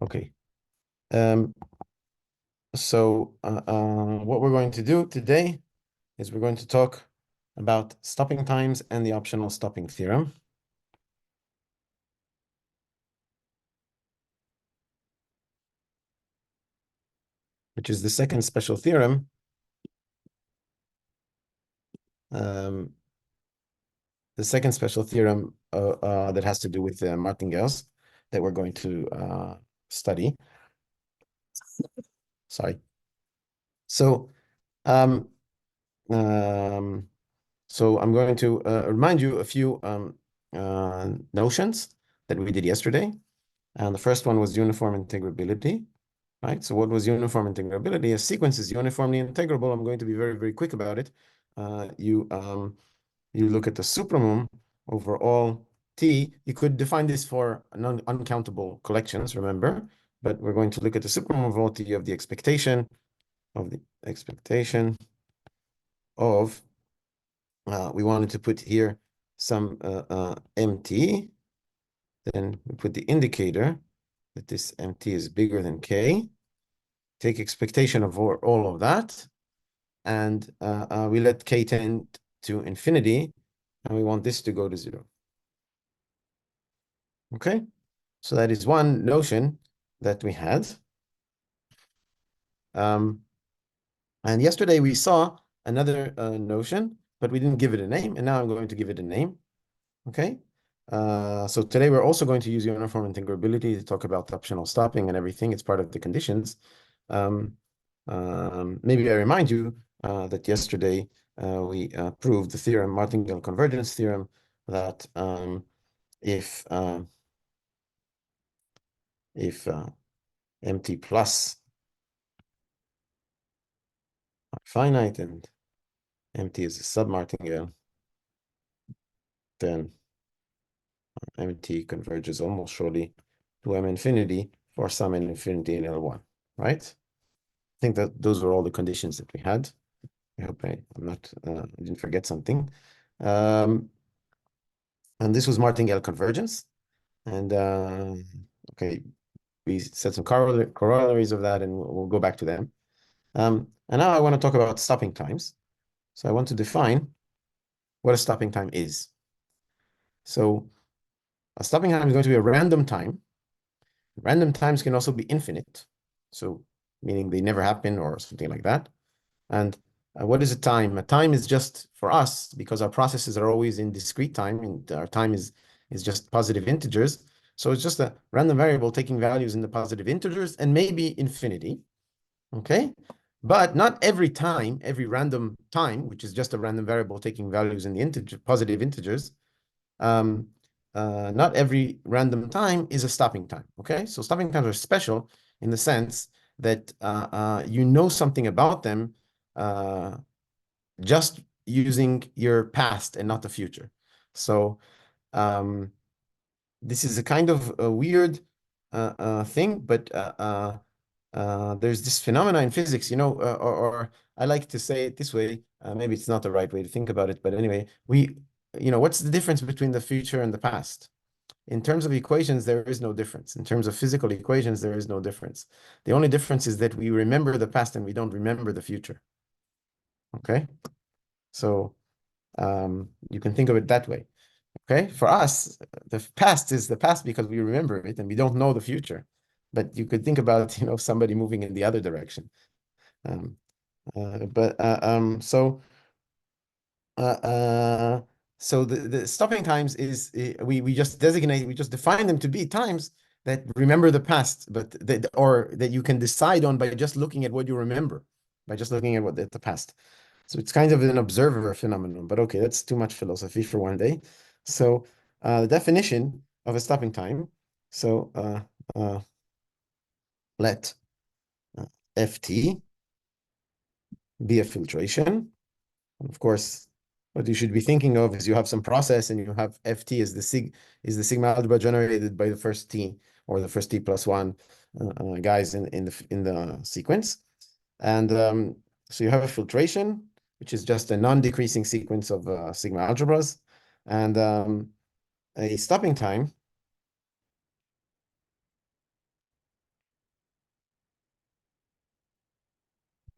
Okay. So what we're going to do today is we're going to talk about stopping times and the optional stopping theorem. Which is the second special theorem that has to do with martingales that we're going to study. Sorry. So um, um, so I'm going to remind you a few notions that we did yesterday. And the first one was uniform integrability, right? So what was uniform integrability? A sequence is uniformly integrable. I'm going to be very, very quick about it. You look at the supremum over all T. You could define this for uncountable collections, remember? But we're going to look at the supremum over all T of the expectation of we wanted to put here some MT. Then we put the indicator that this MT is bigger than K. Take expectation of all of that. And we let K tend to infinity. And we want this to go to 0. Okay? So that is one notion that we had. And yesterday we saw another notion, but we didn't give it a name. And now I'm going to give it a name. Okay? So today we're also going to use uniform integrability to talk about optional stopping and everything. It's part of the conditions. Maybe I remind you that yesterday we proved the theorem, martingale convergence theorem, that if MT plus are finite and MT is a submartingale, then MT converges almost surely to M infinity for some N infinity in L1, right? I think that those were all the conditions that we had. I hope I didn't forget something. And this was martingale convergence. And okay, we said some corollaries of that, and we'll go back to them. And now I want to talk about stopping times. So I want to define what a stopping time is. So a stopping time is going to be a random time. Random times can also be infinite. So meaning they never happen or something like that. And what is a time? A time is just for us, because our processes are always in discrete time, and our time is just positive integers. So it's just a random variable taking values in the positive integers and maybe infinity. Okay? But not every time, every random time, which is just a random variable taking values in the positive integers, not every random time is a stopping time. Okay? So stopping times are special in the sense that you know something about them just using your past and not the future. So this is a kind of a weird thing, but there's this phenomena in physics, or I like to say it this way. Maybe it's not the right way to think about it, but anyway, what's the difference between the future and the past? In terms of equations, there is no difference. In terms of physical equations, there is no difference. The only difference is that we remember the past and we don't remember the future. Okay? So you can think of it that way. Okay? For us, the past is the past because we remember it and we don't know the future. But you could think about, somebody moving in the other direction. Um, so the stopping times is we just define them to be times that remember the past, but or that you can decide on by just looking at what you remember, by just looking at the past. So it's kind of an observer phenomenon, but okay, that's too much philosophy for one day. So the definition of a stopping time. So let ft be a filtration. Of course, what you should be thinking of is you have some process and you have ft is the sigma algebra generated by the first t or the first t plus one guys in the sequence, and so you have a filtration, which is just a non-decreasing sequence of sigma algebras, and a stopping time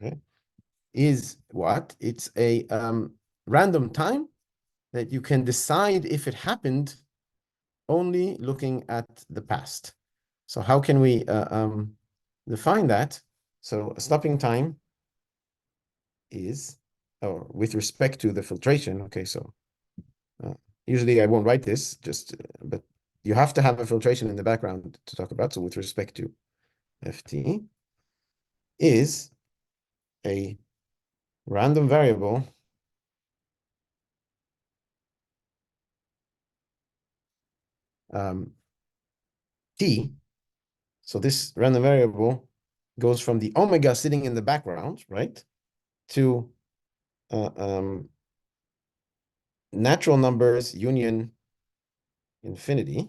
okay, is what? It's a random time that you can decide if it happened only looking at the past. So how can we define that? So a stopping time is, or with respect to the filtration, okay, so usually I won't write this, just, but you have to have a filtration in the background to talk about. So with respect to ft is a random variable t. So this random variable goes from the omega sitting in the background, right, to natural numbers union infinity,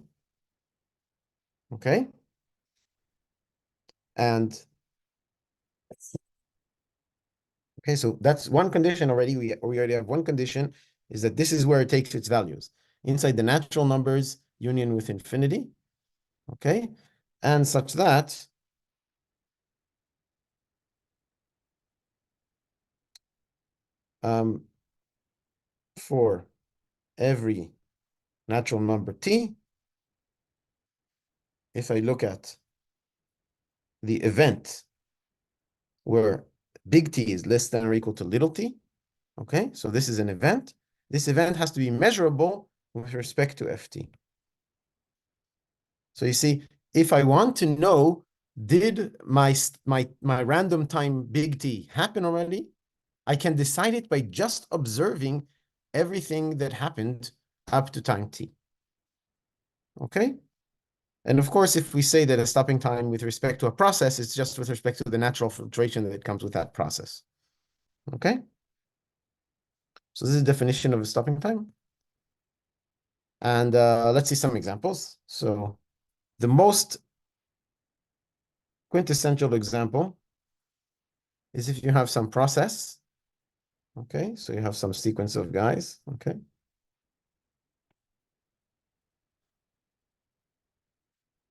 okay? And okay, so that's one condition already. We already have one condition, is that this is where it takes its values inside the natural numbers union with infinity, okay? And such that for every natural number t, if I look at the event where big T is less than or equal to little t, okay? So this is an event. This event has to be measurable with respect to ft. So you see, if I want to know, did my random time big T happen already? I can decide it by just observing everything that happened up to time t. Okay? And of course, if we say that a stopping time with respect to a process, it's just with respect to the natural filtration that comes with that process. Okay? So this is the definition of a stopping time. And let's see some examples. So the most quintessential example is if you have some process. Okay, so you have some sequence of guys. Okay.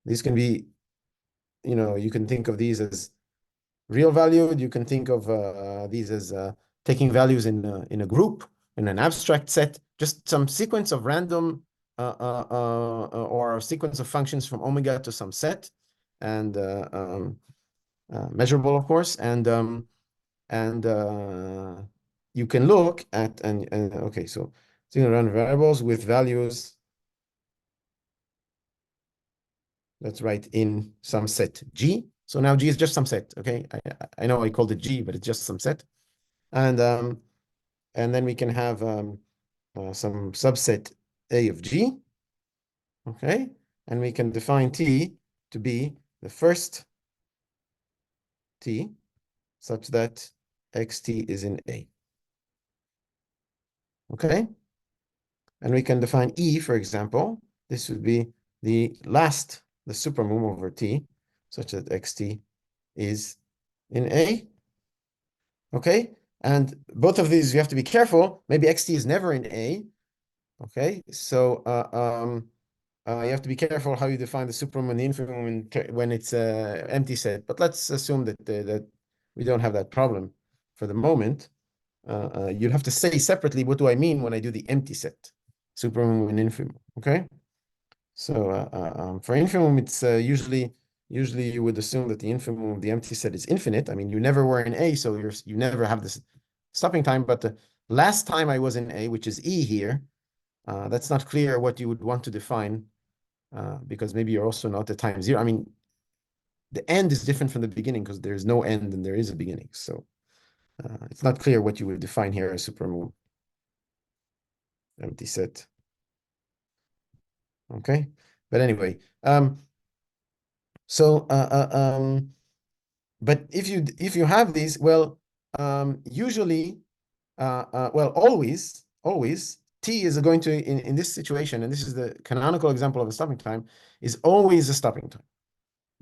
These can be, you can think of these as real valued. You can think of these as taking values in a group, in an abstract set, just some sequence of random or a sequence of functions from omega to some set, and measurable, of course, and you can look at and okay, so you can run variables with values. Let's write in some set G. So now G is just some set. Okay, I know I called it G, but it's just some set, and then we can have some subset A of G. Okay, and we can define T to be the first T such that xt is in A. Okay, and we can define E, for example. This would be the supermove over T, such that xt is in A. Okay, and both of these you have to be careful. Maybe xt is never in A. Okay, so you have to be careful how you define the supermove and the infimum when it's an empty set. But let's assume that we don't have that problem for the moment. You'll have to say separately, what do I mean when I do the empty set, supermove and infimum? Okay, so for infimum, it's usually you would assume that the infimum of the empty set is infinite. I mean, you never were in A, so you never have this stopping time. But the last time I was in A, which is E here, that's not clear what you would want to define, because maybe you're also not at time zero. I mean, the end is different from the beginning because there's no end and there is a beginning. So it's not clear what you would define here as supermove empty set. Okay, but anyway, so but if you have these, well, usually, well, always T is going to, in this situation, and this is the canonical example of a stopping time, is always a stopping time.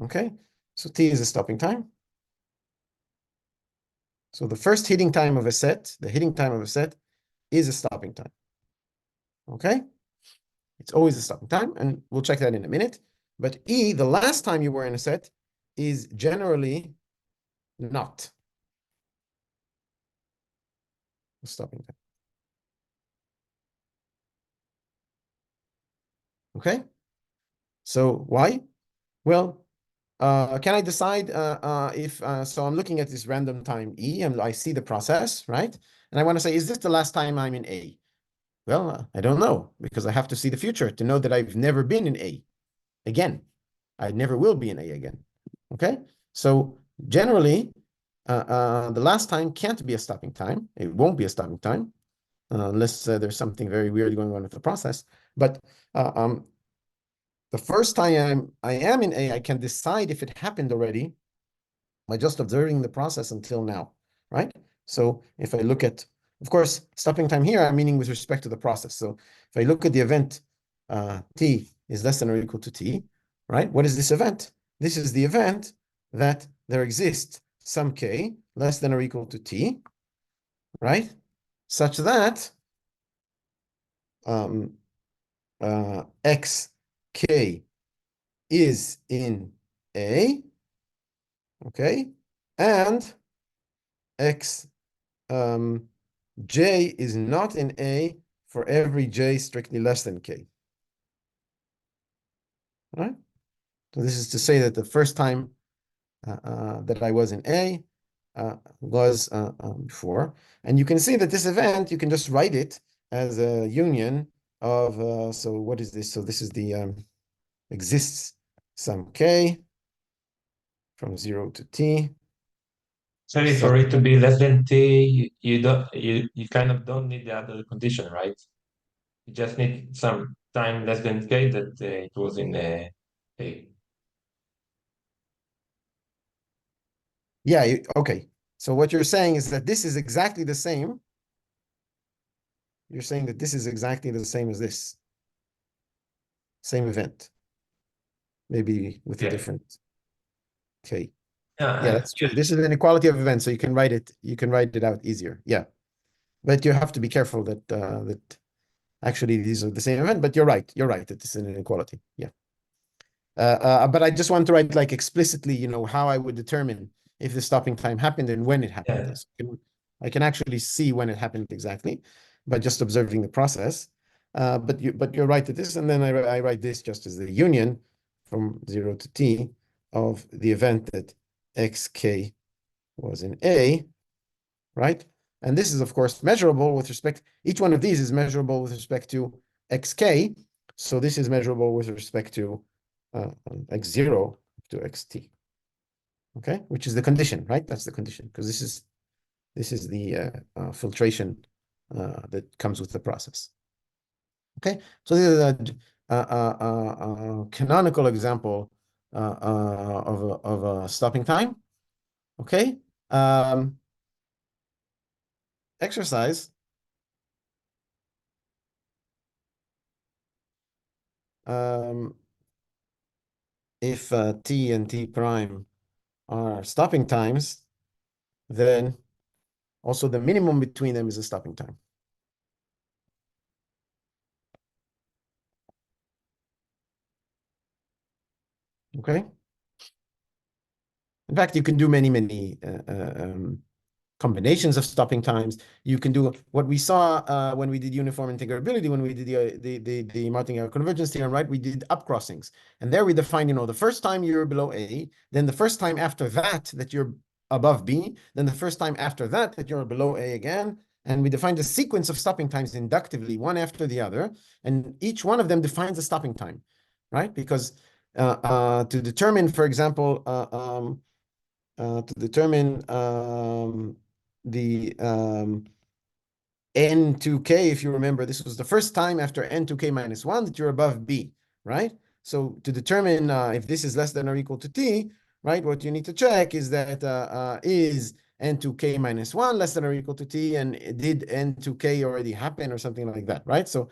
Okay, so T is a stopping time. So the first hitting time of a set, the hitting time of a set, is a stopping time. Okay, it's always a stopping time, and we'll check that in a minute. But E, the last time you were in a set, is generally not. stopping time. Okay, so why? Well, can I decide if so I'm looking at this random time E and I see the process, right? And I want to say, is this the last time I'm in A? Well, I don't know, because I have to see the future to know that I've never been in A again. I never will be in A again. Okay, so generally, the last time can't be a stopping time. It won't be a stopping time unless there's something very weird going on with the process. But the first time I am in A, I can decide if it happened already by just observing the process until now, right? So if I look at, of course, stopping time here, I'm meaning with respect to the process. So if I look at the event t is less than or equal to t, right? What is this event? This is the event that there exists some k less than or equal to t, right? Such that xk is in A, okay, and x j is not in A for every j strictly less than k. All right? So this is to say that the first time that I was in A was before. And you can see that this event, you can just write it as a union of, so what is this? So this is the exists some k from 0 to t. Sorry, Such for it to be less than t, you kind of don't need the other condition, right? You just need some time less than k that it was in a. yeah, okay. So what you're saying is that this is exactly the same. You're saying that this is exactly the same as this. Same event, maybe with a Yeah. different k. Yeah, Yeah. that's true. This is an equality of events, so you can write it out easier. Yeah. But you have to be careful that actually these are the same event, but you're right. You're right that this is an inequality. Yeah. But I just want to write like explicitly, how I would determine if the stopping time happened and when it happened. Yeah. So I can actually see when it happened exactly by just observing the process. But you're right that this, and then I write this just as the union from 0 to t of the event that xk was in A, right? And this is, of course, measurable with respect, each one of these is measurable with respect to xk. So this is measurable with respect to x0 to xt, okay? Which is the condition, right? That's the condition, because this is the filtration that comes with the process. Okay, so this is a canonical example of a stopping time. Okay, exercise. If t and t prime are stopping times, then also the minimum between them is a stopping time. Okay. In fact, you can do many combinations of stopping times. You can do what we saw when we did uniform integrability, when we did the martingale convergence theorem, right? We did upcrossings. And there we defined, the first time you're below A, then the first time after that you're above B, then the first time after that you're below A again. And we defined a sequence of stopping times inductively, one after the other. And each one of them defines a stopping time, right? Because to determine, for example, to determine the n2k, if you remember, this was the first time after n2k minus 1 that you're above b, right? So to determine if this is less than or equal to t, right, what you need to check is that is n2k minus 1 less than or equal to t, and did n2k already happen or something like that, right? So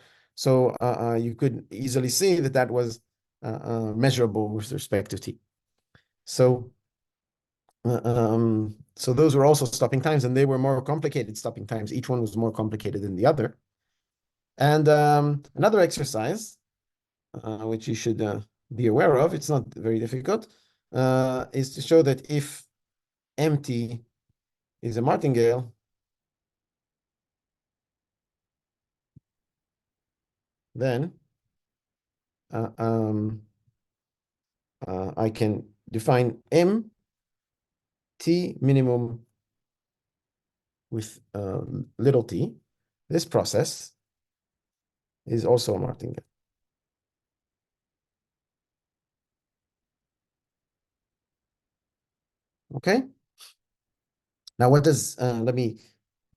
you could easily see that that was measurable with respect to t. So those were also stopping times, and they were more complicated stopping times. Each one was more complicated than the other. And another exercise, which you should be aware of, it's not very difficult, is to show that if empty is a martingale, then I can define m t minimum with little t. This process is also a martingale. Okay. Now, what does, let me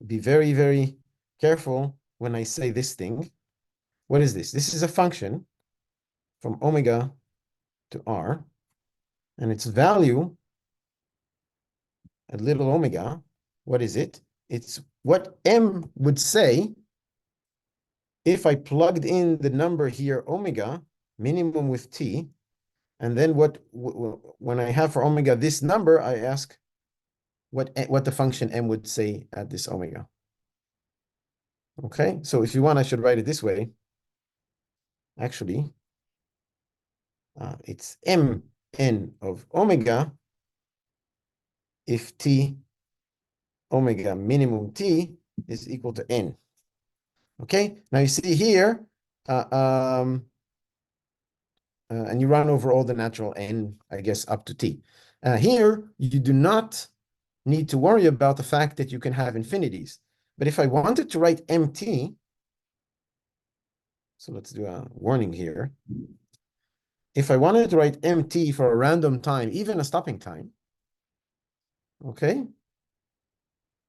be very, very careful when I say this thing. What is this? This is a function from omega to r, and its value at little omega, what is it? It's what m would say if I plugged in the number here, omega, minimum with t, and then when I have for omega this number, I ask what the function m would say at this omega. Okay, so if you want, I should write it this way. Actually, it's mn of omega if t omega minimum t is equal to n. Okay, now you see here, and you run over all the natural n, I guess, up to t. Here, you do not need to worry about the fact that you can have infinities. But if I wanted to write mt, so let's do a warning here. If I wanted to write mt for a random time, even a stopping time, okay,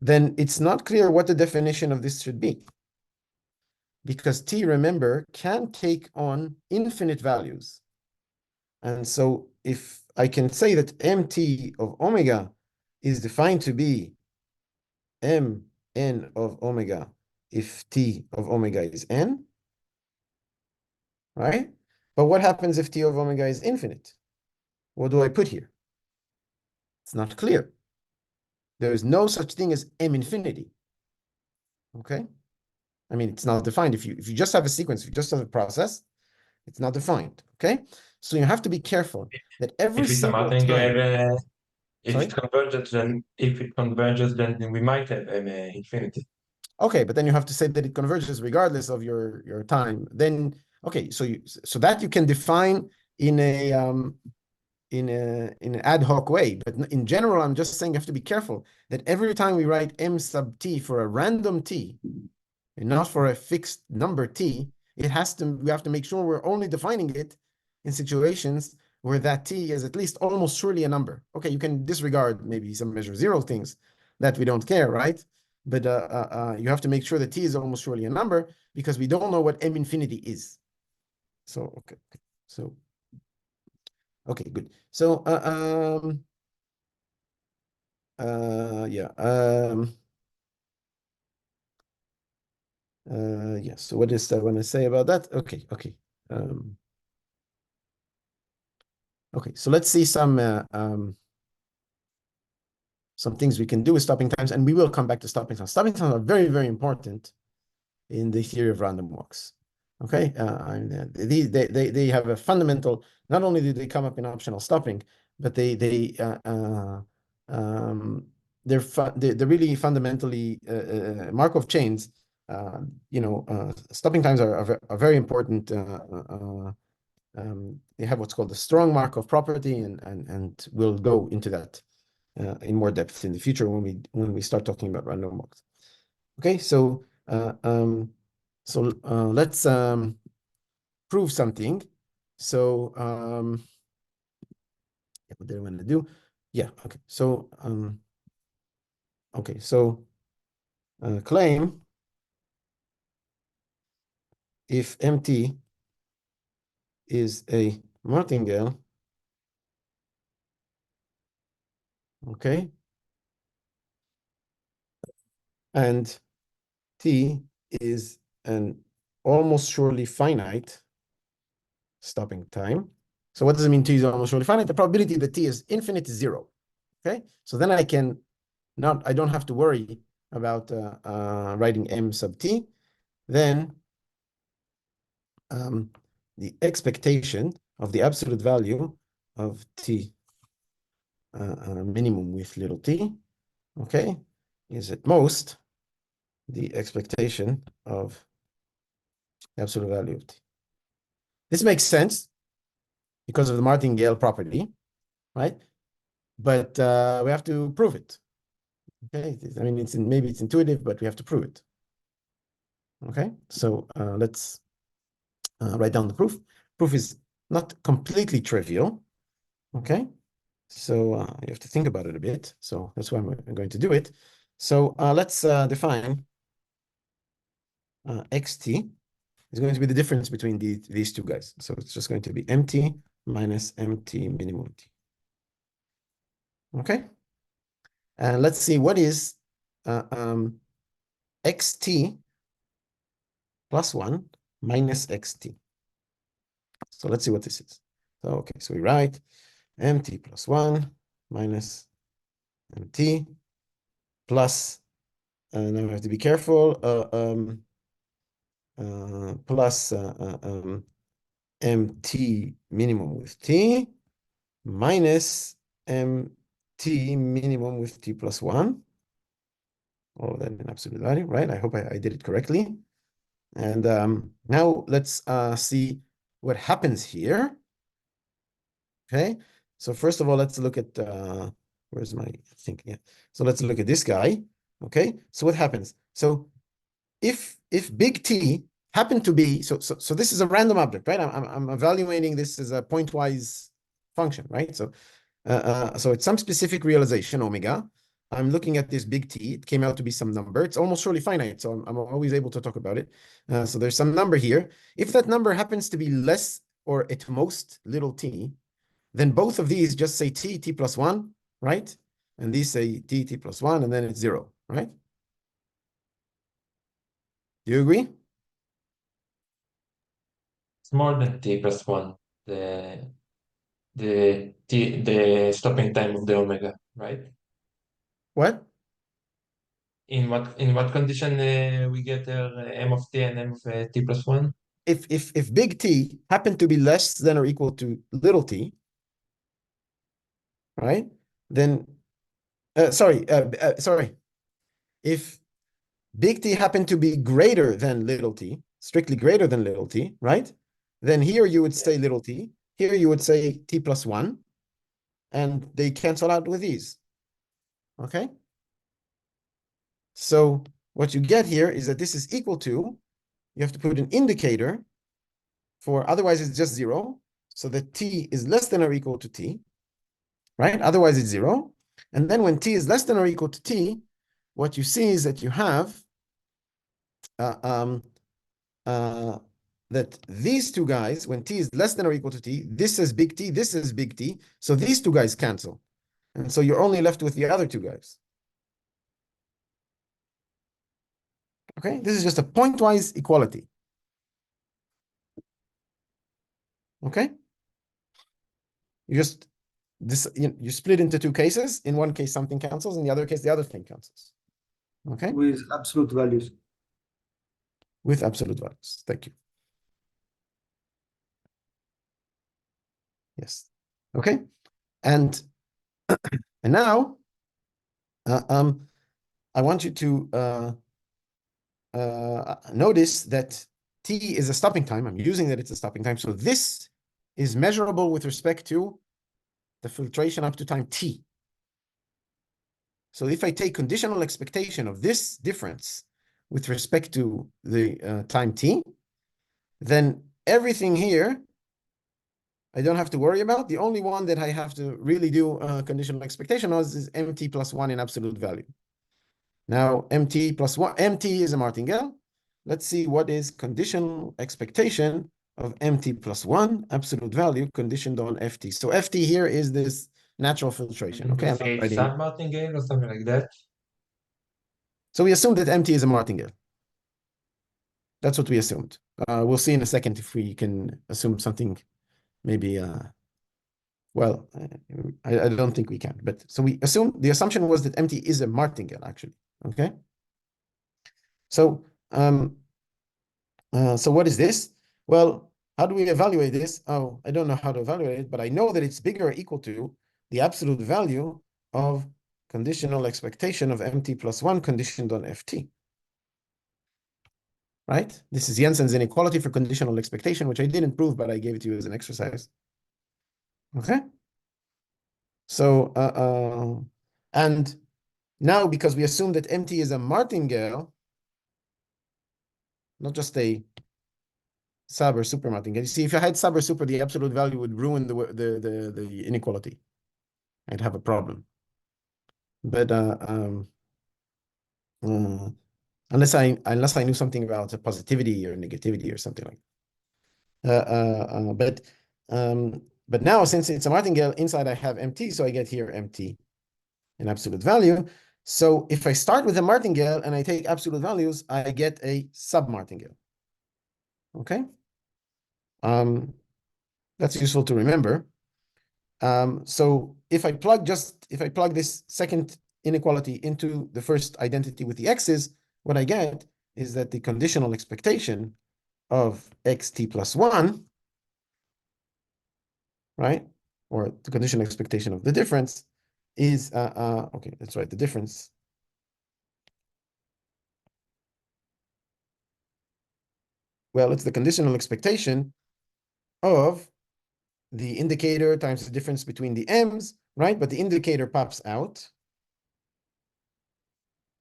then it's not clear what the definition of this should be. Because t, remember, can take on infinite values. And so if I can say that mt of omega is defined to be mn of omega if t of omega is n, right? But what happens if t of omega is infinite? What do I put here? It's not clear. There is no such thing as m infinity. Okay? I mean, it's not defined. If you just have a sequence, if you just have a process, it's not defined. Okay? So you have to be careful that every If it's a single time. martingale, if Sorry? it converges, then we might have infinity. Okay, but then you have to say that it converges regardless of your time. Then okay, so that you can define in an ad hoc way. But in general, I'm just saying you have to be careful that every time we write m sub t for a random t, and not for a fixed number t, we have to make sure we're only defining it in situations where that t is at least almost surely a number. Okay, you can disregard maybe some measure zero things that we don't care, right? But you have to make sure that t is almost surely a number because we don't know what m infinity is. So, okay. So, okay, good. So, yeah. Yeah, so what is I want to say about that? Okay. Okay, so let's see some things we can do with stopping times, and we will come back to stopping times. Stopping times are very, very important in the theory of random walks. Okay, they have a fundamental. Not only do they come up in optional stopping, but they're really fundamentally Markov chains. Stopping times are very important. They have what's called the strong Markov property, and we'll go into that in more depth in the future when we start talking about random walks. Okay, so let's prove something. So what do I want to do? Yeah, okay. So claim if mt is a martingale, okay, and t is an almost surely finite stopping time. So what does it mean t is almost surely finite? The probability that t is infinite is 0. Okay, so then I don't have to worry about writing m sub t. Then the expectation of the absolute value of t minimum with little t, okay, is at most the expectation of the absolute value of t. This makes sense because of the martingale property, right? But we have to prove it. Okay, I mean, maybe it's intuitive, but we have to prove it. Okay, so let's write down the proof. Proof is not completely trivial. Okay, so you have to think about it a bit. So that's why I'm going to do it. So let's define xt is going to be the difference between these two guys. So it's just going to be mt minus mt minimum t. Okay, and let's see what is xt plus 1 minus xt. So let's see what this is. So, okay, so we write mt plus 1 minus mt plus, now we have to be careful, plus mt minimum with t minus mt minimum with t plus 1. All of that in absolute value, right? I hope I did it correctly. And now let's see what happens here. Okay, so first of all, let's look at, where's my thing? Yeah, so let's look at this guy. Okay, so what happens? So if big T happened to be, so this is a random object, right? I'm evaluating this as a pointwise function, right? So so it's some specific realization, omega. I'm looking at this big T. It came out to be some number. It's almost surely finite, so I'm always able to talk about it. So there's some number here. If that number happens to be less or at most little t, then both of these just say t plus 1, right? And these say t plus 1, and then it's 0, right? Do you agree? It's more than t plus 1, the stopping time of the omega, right? What? In what condition we get m of t and m of t plus 1? If big T happened to be less than or equal to little t, right? Then, sorry, if big T happened to be greater than little t, strictly greater than little t, right? Then here you would say little t, here you would say t plus 1, and they cancel out with these, okay? So what you get here is that this is equal to, you have to put an indicator for, otherwise it's just 0, so that t is less than or equal to t, right? Otherwise it's 0. And then when t is less than or equal to t, what you see is that you have that these two guys, when t is less than or equal to t, this is big T, this is big T, so these two guys cancel. And so you're only left with the other two guys. Okay, this is just a pointwise equality. Okay, you just you split into two cases. In one case, something cancels. In the other case, the other thing cancels. Okay, with absolute values. with absolute values. Thank you. Yes. Okay, and now I want you to notice that t is a stopping time. I'm using that it's a stopping time. So this is measurable with respect to the filtration up to time t. So if I take conditional expectation of this difference with respect to the time t, then everything here I don't have to worry about. The only one that I have to really do conditional expectation of is mt plus 1 in absolute value. Now, mt plus 1, mt is a martingale. Let's see what is conditional expectation of mt plus 1 absolute value conditioned on ft. So ft here is this natural filtration. Okay, I'm not Say writing. sub-martingale or something like that. So we assume that mt is a martingale. That's what we assumed. We'll see in a second if we can assume something maybe, well, I don't think we can. But so we assume, the assumption was that mt is a martingale, actually. Okay. So, so what is this? Well, how do we evaluate this? Oh, I don't know how to evaluate it, but I know that it's bigger or equal to the absolute value of conditional expectation of mt plus 1 conditioned on ft. right? This is Jensen's inequality for conditional expectation, which I didn't prove, but I gave it to you as an exercise. Okay? So, and now because we assume that MT is a martingale, not just a sub or super martingale. You see, if I had sub or super, the absolute value would ruin the inequality. I'd have a problem. But uh, unless I knew something about positivity or negativity or something like that. But now since it's a martingale, inside I have MT, so I get here MT in absolute value. So if I start with a martingale and I take absolute values, I get a sub-martingale. Okay? That's useful to remember. So if I plug this second inequality into the first identity with the x's, what I get is that the conditional expectation of xt plus 1, right? Or the conditional expectation of the difference is, okay, that's right, the difference. Well, it's the conditional expectation of the indicator times the difference between the m's, right? But the indicator pops out,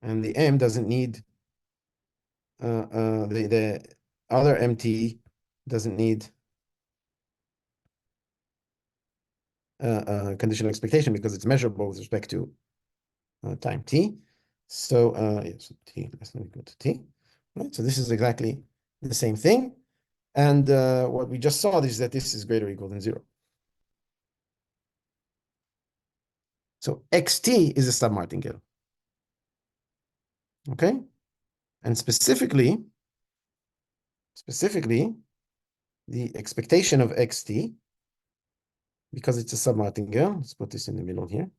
and the m doesn't need, the other MT doesn't need conditional expectation because it's measurable with respect to time t. So yes, t less than or equal to t, right? So this is exactly the same thing. And what we just saw is that this is greater or equal than 0. So xt is a submartingale. Okay? And specifically, the expectation of xt, because it's a submartingale, let's put this in the middle here,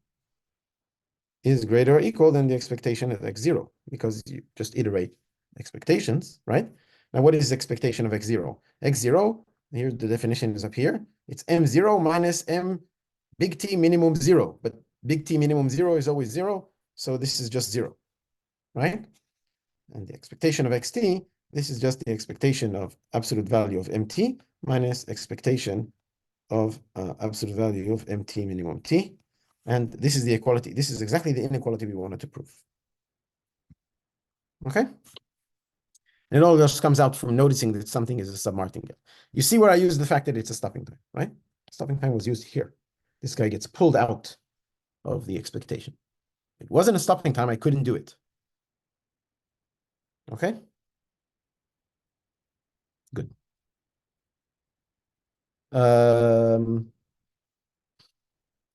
is greater or equal than the expectation of x0, because you just iterate expectations, right? Now, what is expectation of x0? X0, here the definition is up here. It's m0 minus m big T minimum 0, but big T minimum 0 is always 0, so this is just 0, right? And the expectation of xt, this is just the expectation of absolute value of mt minus expectation of absolute value of mt minimum t. And this is the equality. This is exactly the inequality we wanted to prove. Okay? And it all just comes out from noticing that something is a submartingale. You see where I use the fact that it's a stopping time, right? Stopping time was used here. This guy gets pulled out of the expectation. It wasn't a stopping time, I couldn't do it. Okay? Good.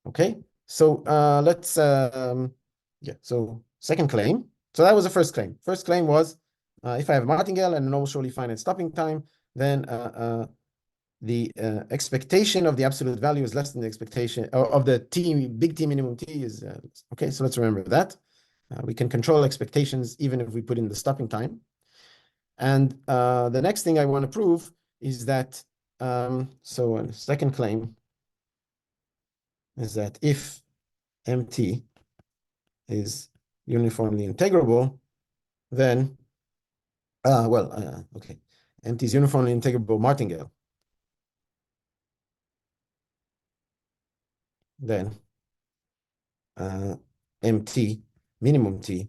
Okay, so yeah, so second claim. So that was the first claim. First claim was if I have a martingale and an almost surely finite stopping time, then the expectation of the absolute value is less than the expectation of the t, big T minimum t is, okay, so let's remember that. We can control expectations even if we put in the stopping time. And the next thing I want to prove is that, so a second claim is that if MT is uniformly integrable, then, okay, MT is uniformly integrable martingale, then MT, minimum T,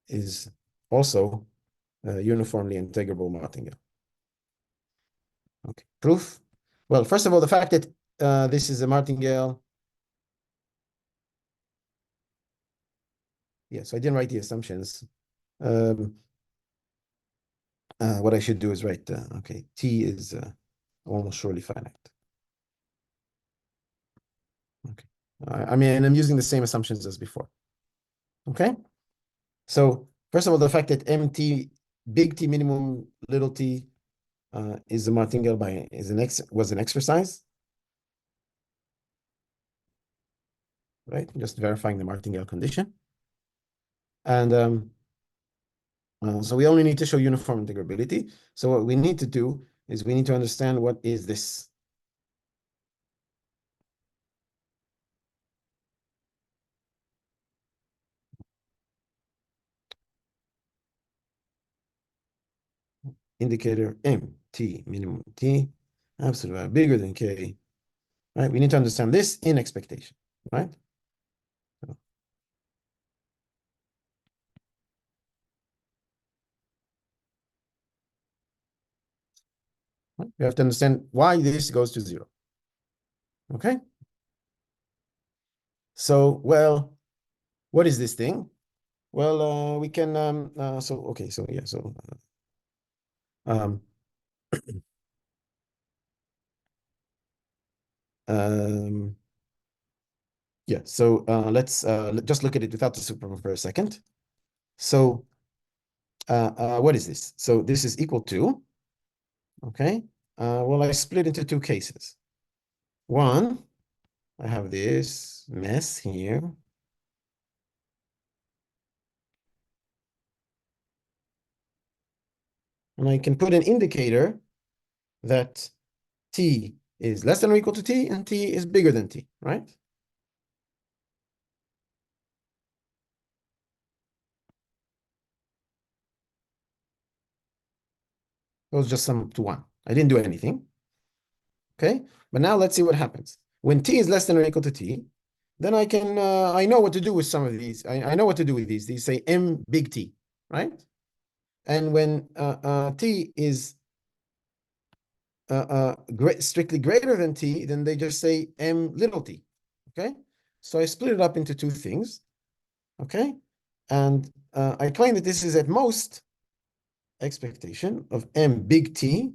is also uniformly integrable martingale. Okay, proof. Well, first of all, the fact that this is a martingale. Yeah, so I didn't write the assumptions. What I should do is write, okay, T is almost surely finite. Okay. I mean, I'm using the same assumptions as before. Okay. So first of all, the fact that MT, big T minimum, little t is a martingale was an exercise, right? Just verifying the martingale condition. And so we only need to show uniform integrability. So what we need to do is we need to understand what is this. indicator mt minimum t, absolute value bigger than k, right? We need to understand this in expectation, right? We have to understand why this goes to 0. Okay? So, well, what is this thing? Well, we can, okay, so yeah, so, um, um, yeah, so let's just look at it without the supermon for a second. So, what is this? So this is equal to, okay? Well, I split into two cases. One, I have this mess here. And I can put an indicator that t is less than or equal to t and t is bigger than t, right? It was just sum up to 1. I didn't do anything. Okay, but now let's see what happens. When t is less than or equal to t, then I can, I know what to do with some of these. I know what to do with these. These say m big T, right? And when t is strictly greater than t, then they just say m little t, okay? So I split it up into two things, okay? And I claim that this is at most expectation of m big T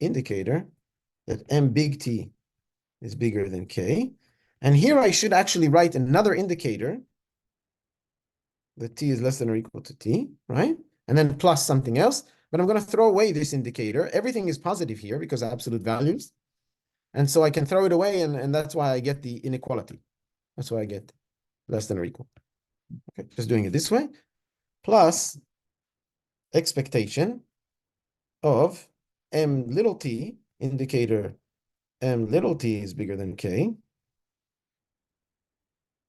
indicator that m big T is bigger than k. And here I should actually write another indicator that t is less than or equal to t, right? And then plus something else. But I'm going to throw away this indicator. Everything is positive here because of absolute values. And so I can throw it away, and that's why I get the inequality. That's why I get less than or equal. Okay, just doing it this way. Plus expectation of m little t, indicator m little t is bigger than k,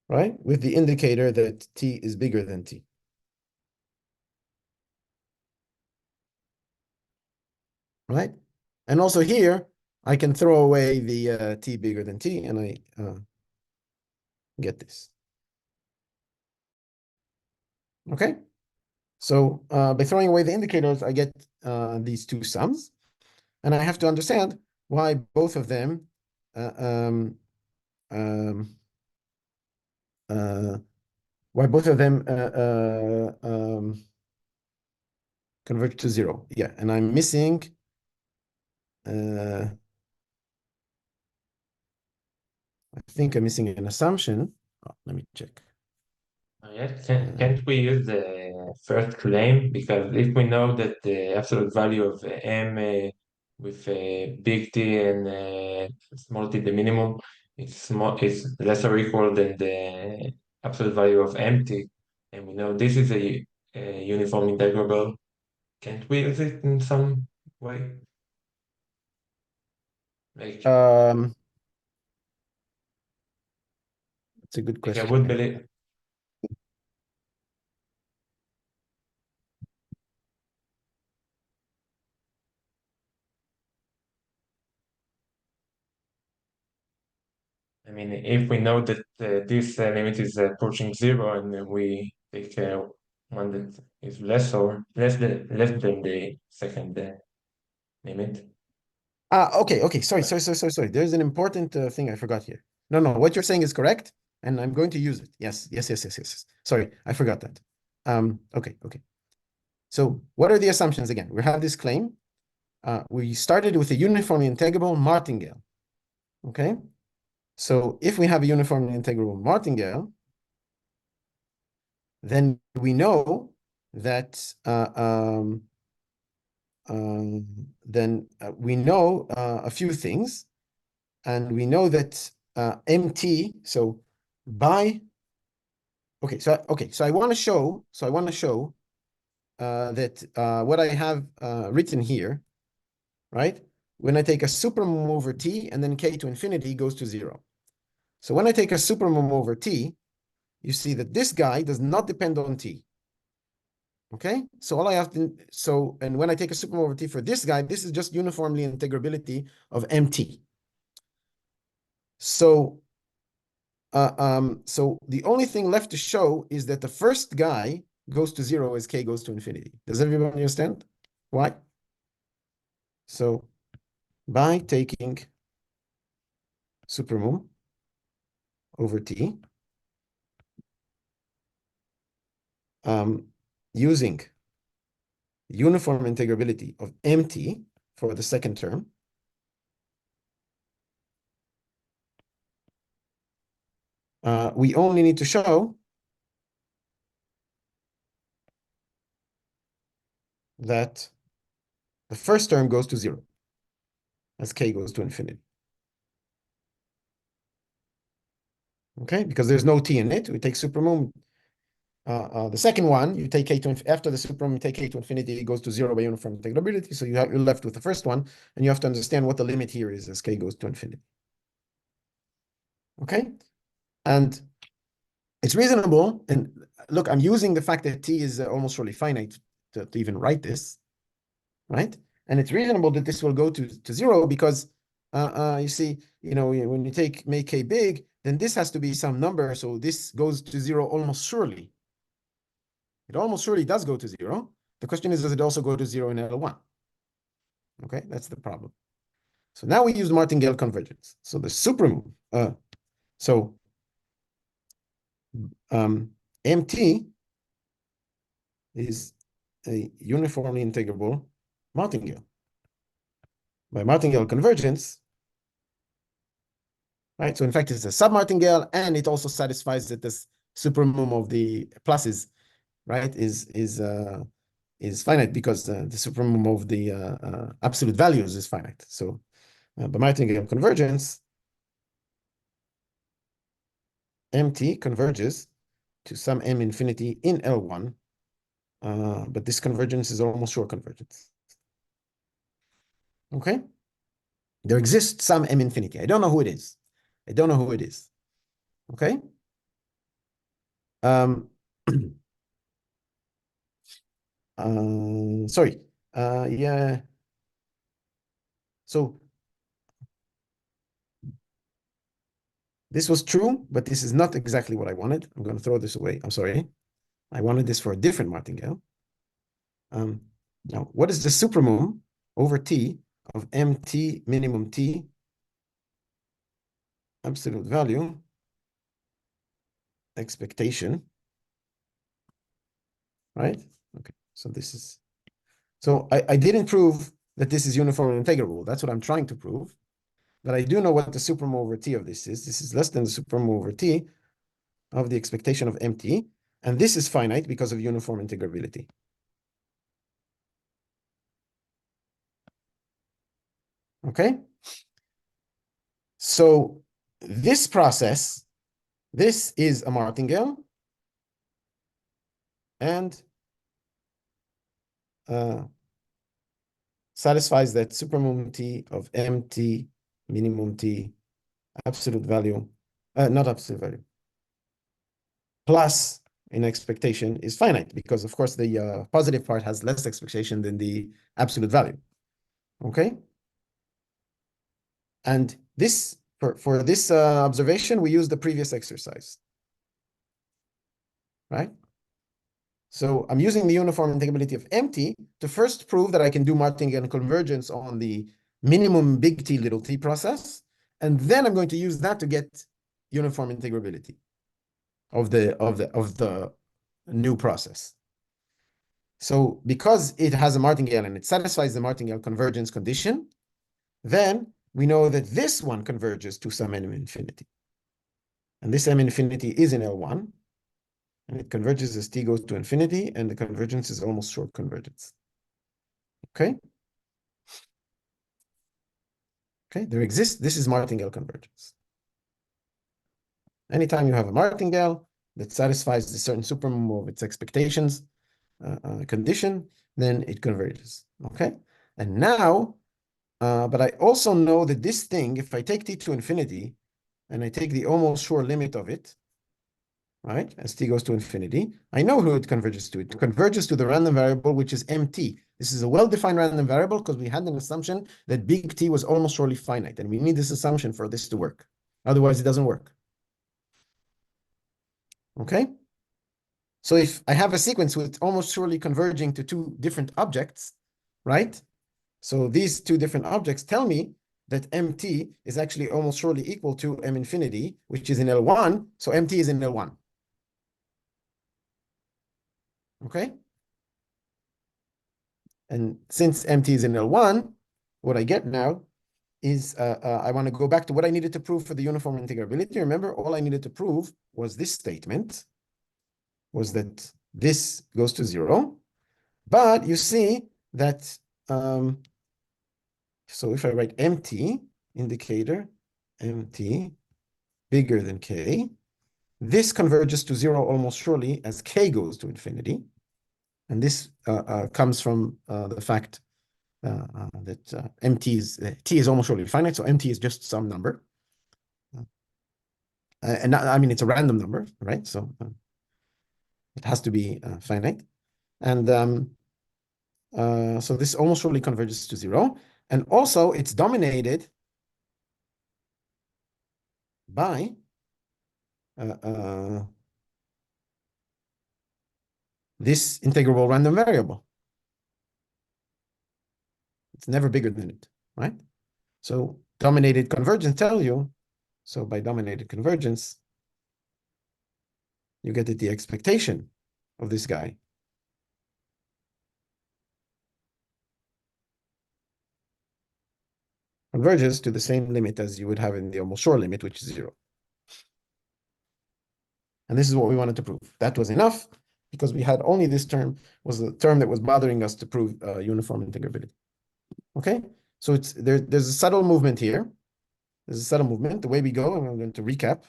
right? With the indicator that t is bigger than t. Right? And also here, I can throw away the t bigger than t, and I get this. Okay? So by throwing away the indicators, I get these two sums. And I have to understand why both of them uh, um, um, uh, why both of them converge to 0. Yeah, and I'm missing I think I'm missing an assumption. Oh, let me check. Yes, can't we use the first claim? Because if we know that the absolute value of m with big T and small t, the minimum, is less or equal than the absolute value of mt, and we know this is a uniform integrable, can't we use it in some way? Like, Um, it's a good like I would question. believe. I mean, if we know that this limit is approaching 0, and we take one that is less than the second limit. Okay. Sorry. There's an important thing I forgot here. No, what you're saying is correct, and I'm going to use it. Yes. Sorry, I forgot that. Okay. So what are the assumptions again? We have this claim. We started with a uniformly integrable martingale. Okay. So if we have a uniformly integrable martingale, then we know that we know a few things, and we know that mt. So by so I want to show. That what I have written here, right? When I take a supermom over t and then k to infinity goes to 0. So when I take a supermom over t, you see that this guy does not depend on t. Okay, so all I have to, and when I take a supremum over T for this guy, this is just uniformly integrability of MT. So the only thing left to show is that the first guy goes to 0 as K goes to infinity. Does everybody understand why? So by taking supremum over T, using uniform integrability of MT for the second term, we only need to show that the first term goes to 0 as K goes to infinity. Okay, because there's no T in it, we take supremum. The second one, you take K to after the supremum, you take K to infinity, it goes to 0 by uniform integrability. So you're left with the first one, and you have to understand what the limit here is as K goes to infinity. Okay, and it's reasonable. And look, I'm using the fact that T is almost surely finite to even write this, right? And it's reasonable that this will go to 0 because you see, when you make K big, then this has to be some number. So this goes to 0 almost surely. It almost surely does go to 0. The question is, does it also go to 0 in L1? Okay, that's the problem. So now we use martingale convergence. So the supremum, MT is a uniformly integrable martingale. By martingale convergence, right? So in fact, it's a submartingale, and it also satisfies that this supremum of the pluses, right, is finite because the supremum of the absolute values is finite. So by martingale convergence, MT converges to some M infinity in L1, but this convergence is almost sure convergence. Okay? There exists some M infinity. I don't know who it is. I don't know who it is. Okay? Sorry. Yeah. So this was true, but this is not exactly what I wanted. I'm going to throw this away. I'm sorry. I wanted this for a different martingale. Now, what is the supremum over T of MT minimum T absolute value expectation, right? Okay, so this is, so I didn't prove that this is uniform and integrable. That's what I'm trying to prove. But I do know what the supremum over T of this is. This is less than the supremum over T of the expectation of MT. And this is finite because of uniform integrability. Okay? So this process, this is a martingale, and satisfies that supremum T of MT minimum T absolute value, not absolute value, plus in expectation is finite because, of course, the positive part has less expectation than the absolute value. Okay? And this, for this observation, we use the previous exercise, right? So I'm using the uniform integrability of MT to first prove that I can do martingale convergence on the minimum big T little t process. And then I'm going to use that to get uniform integrability of the new process. So because it has a martingale and it satisfies the martingale convergence condition, then we know that this one converges to some M infinity. And this M infinity is in L1. And it converges as T goes to infinity, and the convergence is almost short convergence. Okay? Okay, this is martingale convergence. Anytime you have a martingale that satisfies the certain supremum of its expectations condition, then it converges. Okay? And now, but I also know that this thing, if I take T to infinity, and I take the almost sure limit of it, right? As t goes to infinity, I know who it converges to. It converges to the random variable, which is mt. This is a well-defined random variable because we had an assumption that big T was almost surely finite, and we need this assumption for this to work. Otherwise, it doesn't work. Okay? So if I have a sequence with almost surely converging to two different objects, right? So these two different objects tell me that mt is actually almost surely equal to m infinity, which is in L1, so mt is in L1. Okay? And since mt is in L1, what I get now is I want to go back to what I needed to prove for the uniform integrability. Remember, all I needed to prove was this statement, was that this goes to 0. But you see that, so if I write mt indicator, mt bigger than k, this converges to 0 almost surely as k goes to infinity. And this comes from the fact that t is almost surely finite, so mt is just some number. And not, I mean, it's a random number, right? So it has to be finite. And so this almost surely converges to 0. And also, it's dominated by this integrable random variable. It's never bigger than it, right? So dominated convergence tell you, so by dominated convergence, you get that the expectation of this guy converges to the same limit as you would have in the almost sure limit, which is 0. And this is what we wanted to prove. That was enough because we had only this term was the term that was bothering us to prove uniform integrability. Okay, so there's a subtle movement here. There's a subtle movement. The way we go, and I'm going to recap.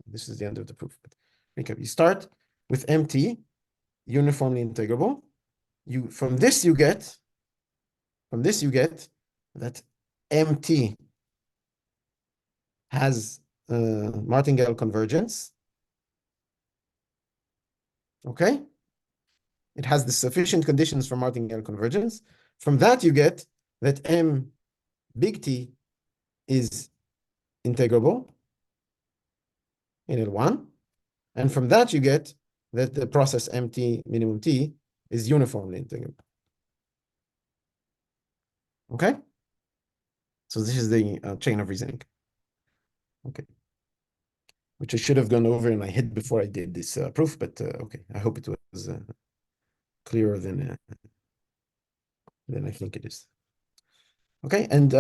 This is the end of the proof. Recap. You start with mt, uniformly integrable. From this you get that mt has martingale convergence. Okay, it has the sufficient conditions for martingale convergence. From that you get that m big T is integrable in L1. And from that, you get that the process mt minimum t is uniformly integrable. Okay? So this is the chain of reasoning. Okay. Which I should have gone over in my head before I did this proof, but okay. I hope it was clearer than I think it is. Okay, and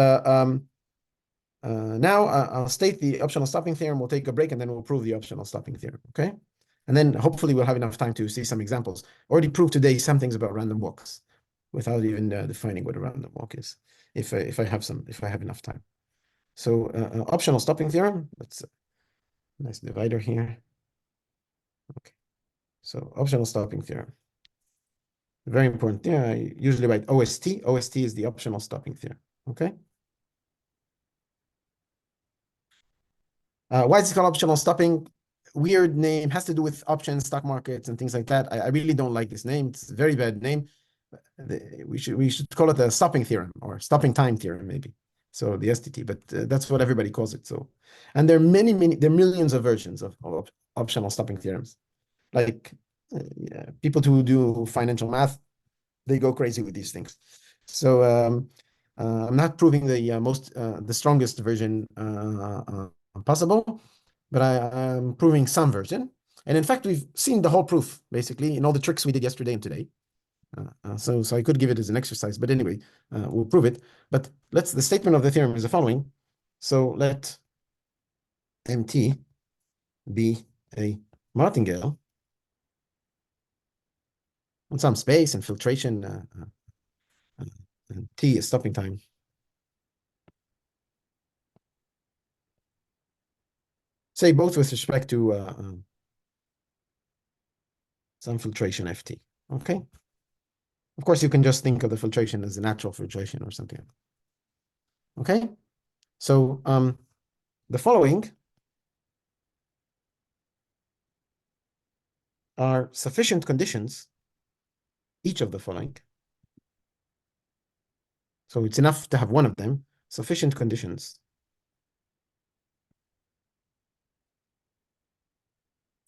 now I'll state the optional stopping theorem. We'll take a break and then we'll prove the optional stopping theorem. Okay, and then hopefully we'll have enough time to see some examples. Already proved today some things about random walks, without even defining what a random walk is. If I have enough time. So optional stopping theorem. That's a nice divider here. Okay, so optional stopping theorem. Very important. Yeah, I usually write OST. OST is the optional stopping theorem. Okay. Why is it called optional stopping? Weird name, has to do with options, stock markets, and things like that. I really don't like this name. It's a very bad name. We should call it a stopping theorem or stopping time theorem, maybe. So the STT, but that's what everybody calls it. So, and there are there are millions of versions of optional stopping theorems. Like yeah, people who do financial math, they go crazy with these things. So I'm not proving the strongest version possible, but I'm proving some version. And in fact, we've seen the whole proof basically in all the tricks we did yesterday and today. So I could give it as an exercise, but anyway, we'll prove it. But the statement of the theorem is the following. So let mt be a martingale on some space and filtration, and t is stopping time. Say both with respect to some filtration ft. Okay. Of course, you can just think of the filtration as a natural filtration or something. Okay. So the following are sufficient conditions, each of the following. So it's enough to have one of them, sufficient conditions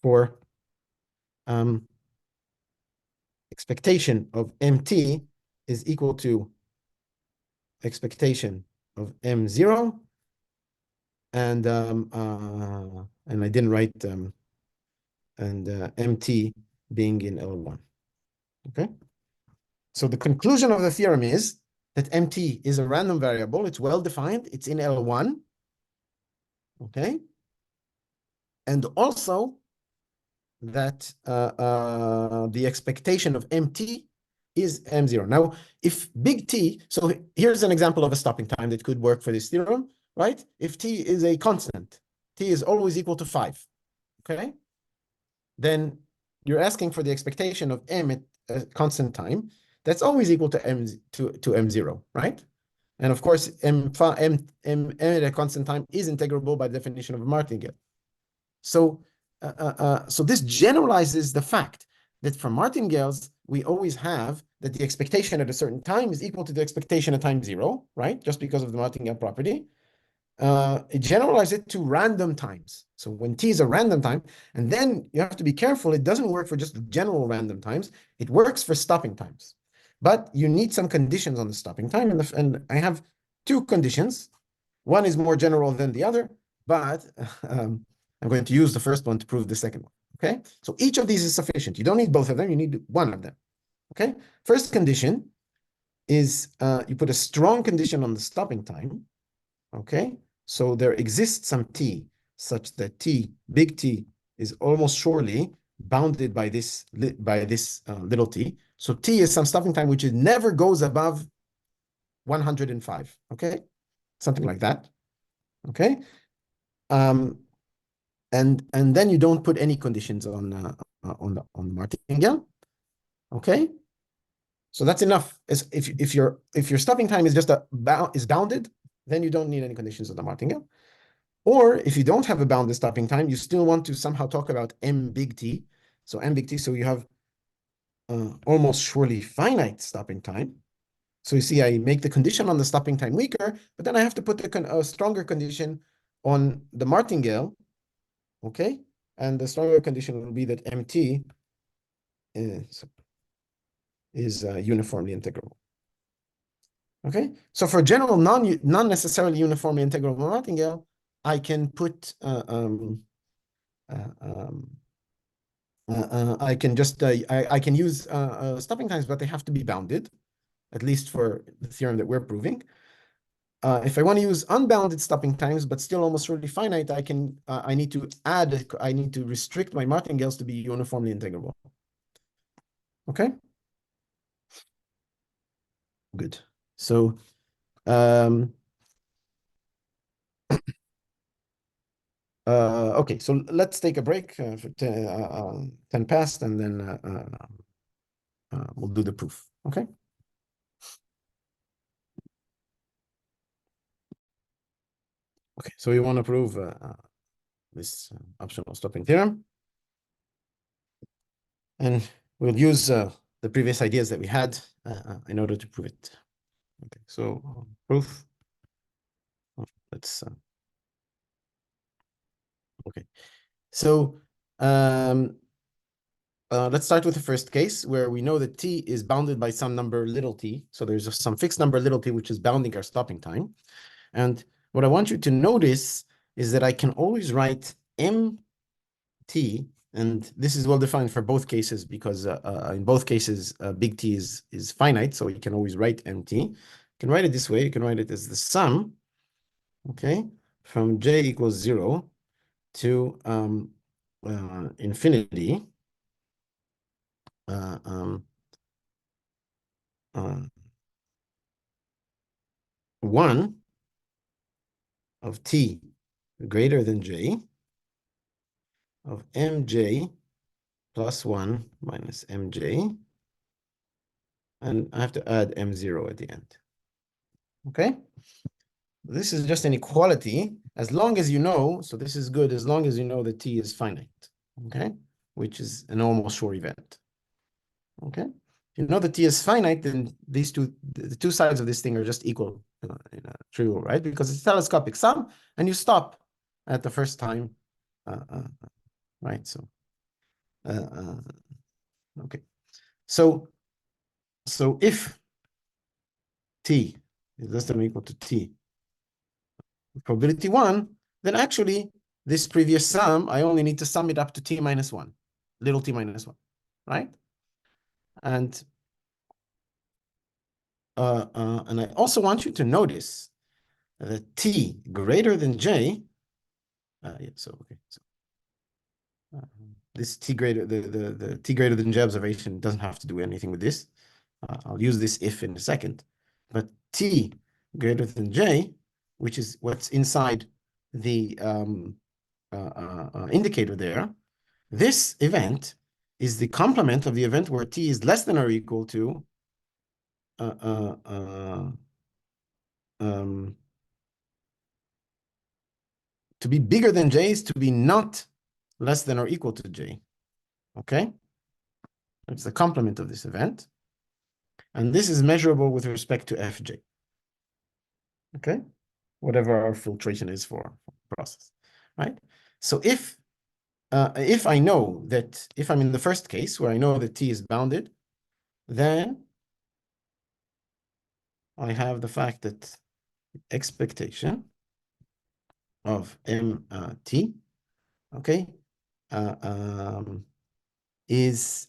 for expectation of MT is equal to expectation of M0, and I didn't write MT being in L1. Okay. So the conclusion of the theorem is that MT is a random variable. It's well defined. It's in L1. Okay. And also that the expectation of MT is M0. Now, if big T, so here's an example of a stopping time that could work for this theorem, right? If T is a constant, T is always equal to 5, okay? Then you're asking for the expectation of M at a constant time. That's always equal to M0, right? And of course, M at a constant time is integrable by definition of a martingale. So this generalizes the fact that for martingales, we always have that the expectation at a certain time is equal to the expectation at time 0, right? Just because of the martingale property. It generalizes it to random times. So when t is a random time, and then you have to be careful, it doesn't work for just general random times. It works for stopping times. But you need some conditions on the stopping time, and I have two conditions. One is more general than the other, but I'm going to use the first one to prove the second one, okay? So each of these is sufficient. You don't need both of them, you need one of them, okay? First condition is you put a strong condition on the stopping time, okay? So there exists some t such that t, big T, is almost surely bounded by this little t. So t is some stopping time which never goes above 105, okay? Something like that, okay? And then you don't put any conditions on the martingale, okay? So that's enough. If your stopping time is just bounded, then you don't need any conditions on the martingale. Or if you don't have a bounded stopping time, you still want to somehow talk about M big T. So M big T, so you have almost surely finite stopping time. So you see, I make the condition on the stopping time weaker, but then I have to put a stronger condition on the martingale, okay? And the stronger condition will be that MT is uniformly integrable. Okay, so for general non-necessarily uniformly integrable martingale, I can put I can just I can use stopping times, but they have to be bounded, at least for the theorem that we're proving. If I want to use unbounded stopping times, but still almost really finite, I need to restrict my martingales to be uniformly integrable. Okay. Good. So, okay, so let's take a break for 10 past, and then we'll do the proof. Okay. Okay, so we want to prove this optional stopping theorem, and we'll use the previous ideas that we had in order to prove it. Okay, so proof. Let's okay. So let's start with the first case where we know that t is bounded by some number little t. So there's some fixed number little t which is bounding our stopping time. And what I want you to notice is that I can always write mt, and this is well defined for both cases because in both cases big T is finite, so you can always write mt. You can write it this way. You can write it as the sum, okay, from j equals 0 to infinity one of t greater than j of mj plus 1 minus mj, and I have to add m0 at the end. Okay? This is just an equality as long as you know, so this is good as long as you know that t is finite. Okay? which is an almost sure event. Okay, you know that t is finite, then these the two sides of this thing are just equal in a trivial, right? Because it's telescopic sum, and you stop at the first time, right? So, okay, so if t is less than or equal to t, probability 1, then actually this previous sum, I only need to sum it up to t minus 1, little t minus 1, right? And I also want you to notice that t greater than j, yeah, so okay, so this t greater, the t greater than j observation doesn't have to do anything with this. I'll use this if in a second, but t greater than j, which is what's inside the indicator there, this event is the complement of the event where t is less than or equal to to be bigger than j is to be not less than or equal to j. Okay? It's the complement of this event. And this is measurable with respect to fj. Okay? Whatever our filtration is for process. Right? So if I know that, if I'm in the first case where I know that t is bounded, then I have the fact that expectation of mt, okay, is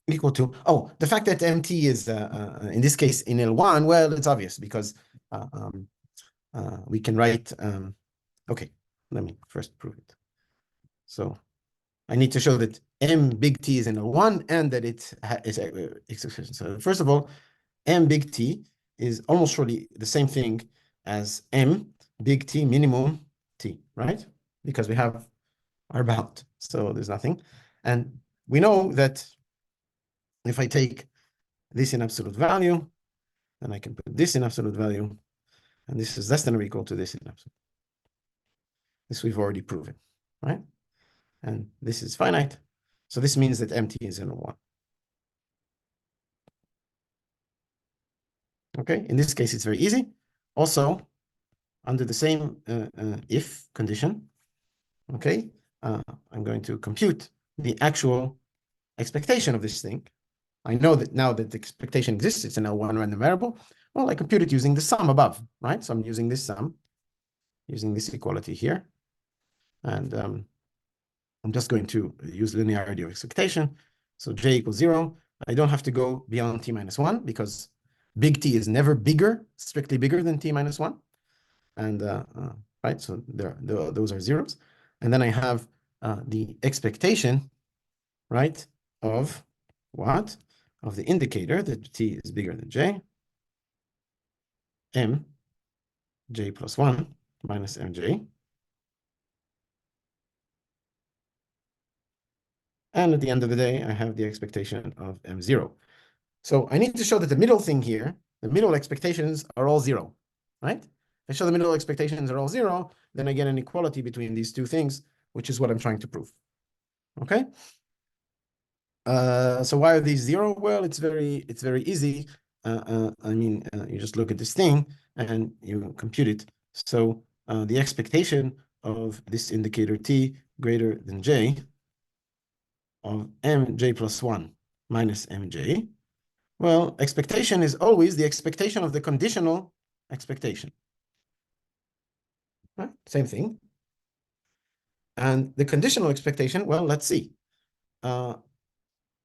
equal to, the fact that mt is, in this case, in L1, well, it's obvious because we can write, okay, let me first prove it. So I need to show that m big T is in L1 and that it is execution. So first of all, m big T is almost surely the same thing as m big T minimum T, right? Because we have our bound, so there's nothing. And we know that if I take this in absolute value, then I can put this in absolute value, and this is less than or equal to this in absolute. This we've already proven, right? And this is finite, so this means that mt is in 1. Okay, in this case, it's very easy. Also, under the same if condition, okay, I'm going to compute the actual expectation of this thing. I know that now that the expectation exists, it's an L1 random variable. Well, I compute it using the sum above, right? So I'm using this sum, using this equality here. And I'm just going to use linearity of expectation. So j equals 0. I don't have to go beyond t minus 1 because big T is never bigger, strictly bigger than t minus 1. And right, so those are zeros. And then I have the expectation, right, of what? Of the indicator that t is bigger than j, m j plus 1 minus mj. And at the end of the day, I have the expectation of m0. So I need to show that the middle thing here, the middle expectations are all 0, right? If I show the middle expectations are all 0, then I get an equality between these two things, which is what I'm trying to prove. Okay? So why are these 0? Well, it's very easy. I mean, you just look at this thing and you compute it. So the expectation of this indicator t greater than j of mj plus 1 minus mj, well, expectation is always the expectation of the conditional expectation. Right? Same thing. And the conditional expectation, well, let's see.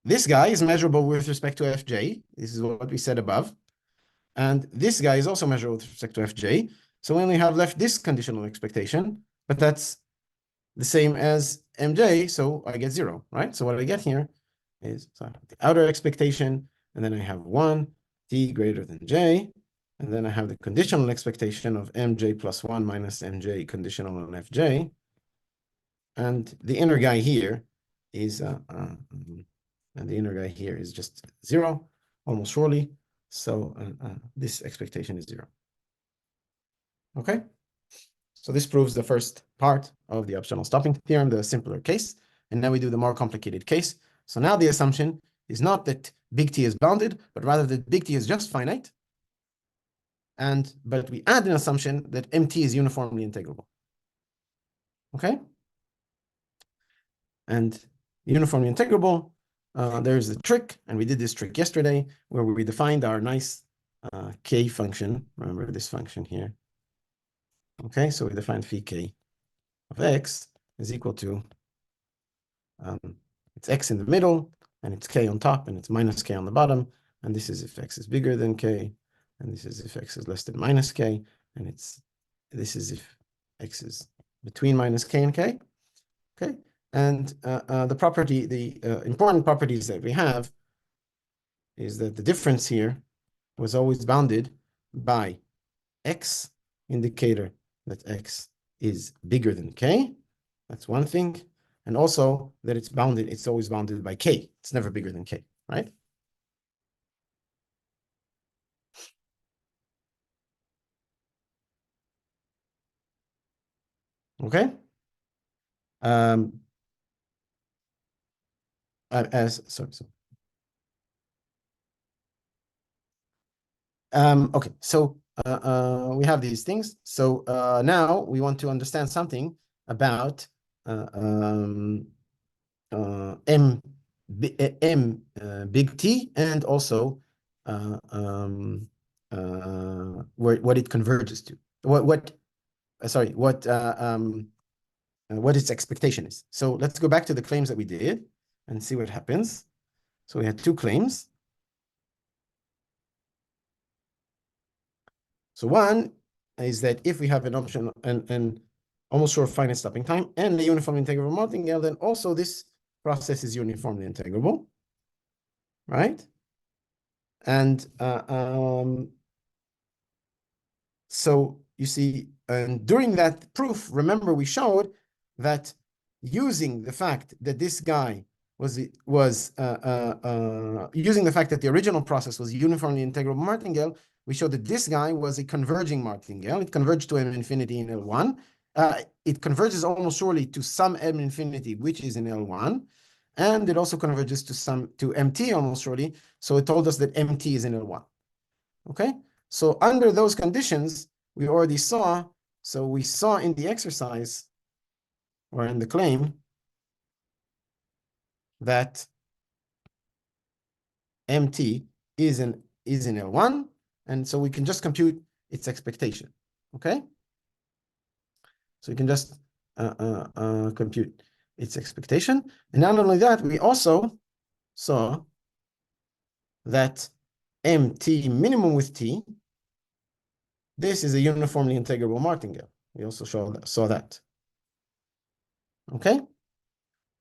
This guy is measurable with respect to fj. This is what we said above. And this guy is also measurable with respect to fj. So we only have left this conditional expectation, but that's the same as mj, so I get 0, right? So what I get here is the outer expectation, and then I have 1, t greater than j, and then I have the conditional expectation of mj plus 1 minus mj conditional on fj, and the inner guy here is, and the inner guy here is just 0, almost surely, so this expectation is 0. Okay? So this proves the first part of the optional stopping theorem, the simpler case. And now we do the more complicated case. So now the assumption is not that big T is bounded, but rather that big T is just finite. But we add an assumption that MT is uniformly integrable. Okay? And uniformly integrable, there's a trick, and we did this trick yesterday, where we defined our nice K function. Remember this function here. Okay, so we defined phi K of X is equal to, it's X in the middle, and it's K on top, and it's minus K on the bottom. And this is if X is bigger than K, and this is if X is less than minus K, and this is if X is between minus K and K. Okay, and the important properties that we have is that the difference here was always bounded by X, indicator that X is bigger than K. That's one thing. And also that it's always bounded by K. It's never bigger than K, right? Okay. Okay, so we have these things. So now we want to understand something about big T, and also what it converges to. What its expectation is. So let's go back to the claims that we did and see what happens. So we had two claims. So one is that if we have an option and almost sure finite stopping time and the uniformly integrable martingale, then also this process is uniformly integrable, right? And so you see, and during that proof, remember we showed that using the fact that this guy using the fact that the original process was uniformly integrable martingale, we showed that this guy was a converging martingale. It converged to M infinity in L1. It converges almost surely to some M infinity, which is in L1. And it also converges to MT almost surely. So it told us that MT is in L1. Okay? So under those conditions, we already saw, so we saw in the exercise or in the claim that MT is in L1, and so we can just compute its expectation. Okay? So we can just compute its expectation. And not only that, we also saw that MT minimum with T, this is a uniformly integrable martingale. We also saw that. Okay?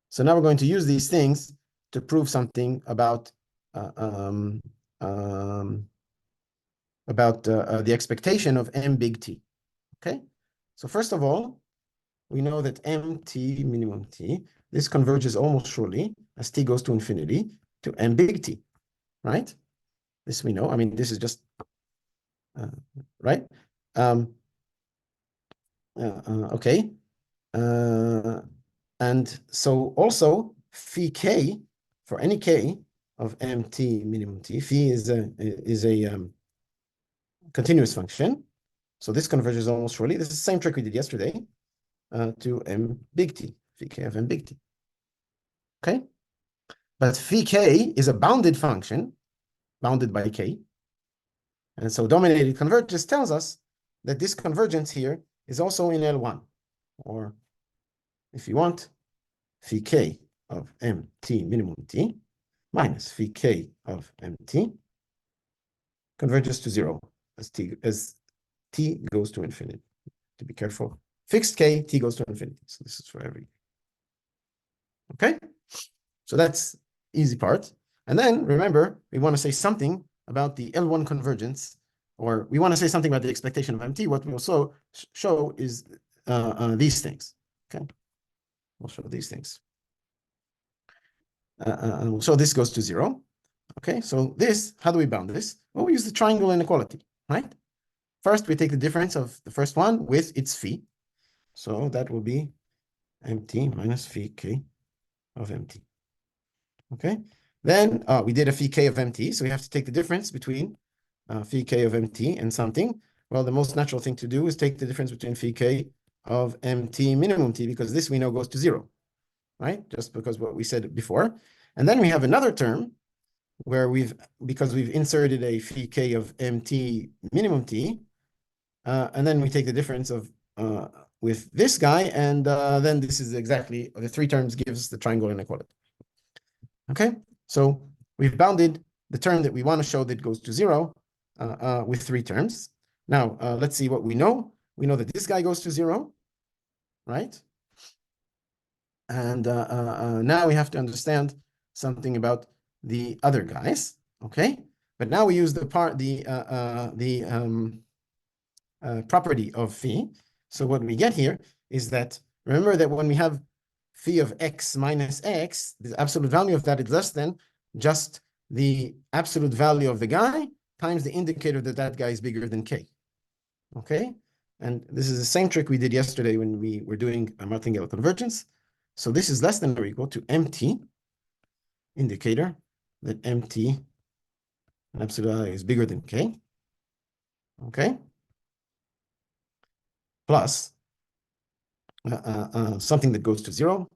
So now we're going to use these things to prove something about the expectation of M big T. Okay? So first of all, we know that MT minimum T, this converges almost surely as T goes to infinity to M big T, right? This we know. I mean, this is just, right? Okay. And so also phi K, for any K of MT minimum T, phi is a continuous function. So this converges almost surely. This is the same trick we did yesterday to M big T, phi K of M big T. Okay? But phi K is a bounded function, bounded by K. And so dominated convergence tells us that this convergence here is also in L1. Or if you want, phi K of MT minimum T minus phi K of MT converges to 0 as T goes to infinity. To be careful. Fixed K, T goes to infinity. So this is for every. Okay? So that's easy part. And then remember, we want to say something about the L1 convergence, or we want to say something about the expectation of MT. What we'll also show is these things. Okay? We'll show these things. So this goes to 0. Okay, so this, how do we bound this? Well, we use the triangle inequality, right? First, we take the difference of the first one with its phi. So that will be mt minus phi k of mt. Okay. Then we did a phi k of mt, so we have to take the difference between phi k of mt and something. Well, the most natural thing to do is take the difference between phi k of mt minimum t, because this we know goes to 0, right? Just because what we said before. And then we have another term where because we've inserted a phi k of mt minimum t, and then we take the difference of with this guy, and then this is exactly, the three terms gives the triangle inequality. Okay, so we've bounded the term that we want to show that goes to 0 with three terms. Now, let's see what we know. We know that this guy goes to 0, right? And now we have to understand something about the other guys, okay? But now we use the property of phi. So what we get here is that, remember that when we have phi of x minus x, the absolute value of that is less than just the absolute value of the guy times the indicator that that guy is bigger than k. Okay? And this is the same trick we did yesterday when we were doing a martingale convergence. So this is less than or equal to mt, indicator that mt, an absolute value, is bigger than k. Okay? Plus something that goes to 0.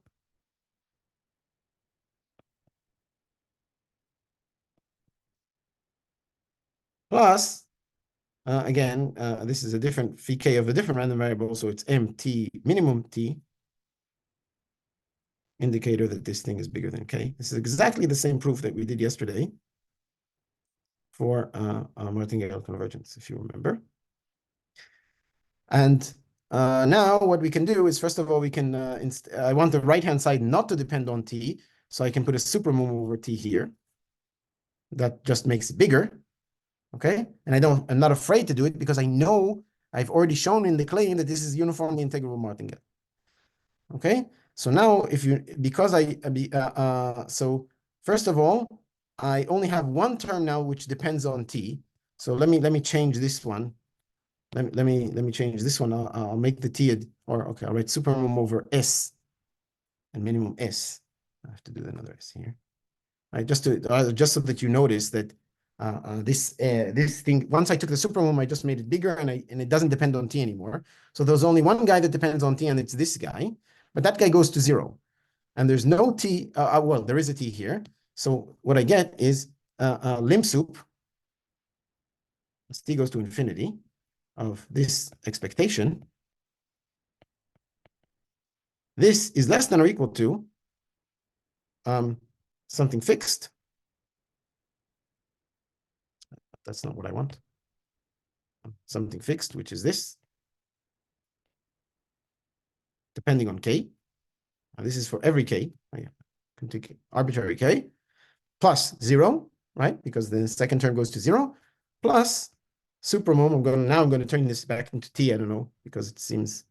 Plus, again, this is a different phi k of a different random variable, so it's mt minimum t, indicator that this thing is bigger than k. This is exactly the same proof that we did yesterday for martingale convergence, if you remember. And now what we can do is, first of all, we can, I want the right-hand side not to depend on t, so I can put a supermove over t here. That just makes it bigger, okay? And I'm not afraid to do it because I know I've already shown in the claim that this is uniformly integrable martingale. Okay, so now so first of all, I only have one term now which depends on t. So let me change this one. Let me change this one. I'll make the t okay, I'll write supermum over s and minimum s. I have to do another s here. Right, just so that you notice that this thing, once I took the supermum, I just made it bigger, and it doesn't depend on t anymore. So there's only one guy that depends on t, and it's this guy. But that guy goes to 0. And there's no t, well, there is a t here. So what I get is lim sup, as t goes to infinity, of this expectation. This is less than or equal to something fixed. That's not what I want. Something fixed, which is this, depending on k. This is for every k. I can take arbitrary k, plus 0, right? Because the second term goes to 0, plus supermum. I'm going to turn this back into t. I don't know, because it seems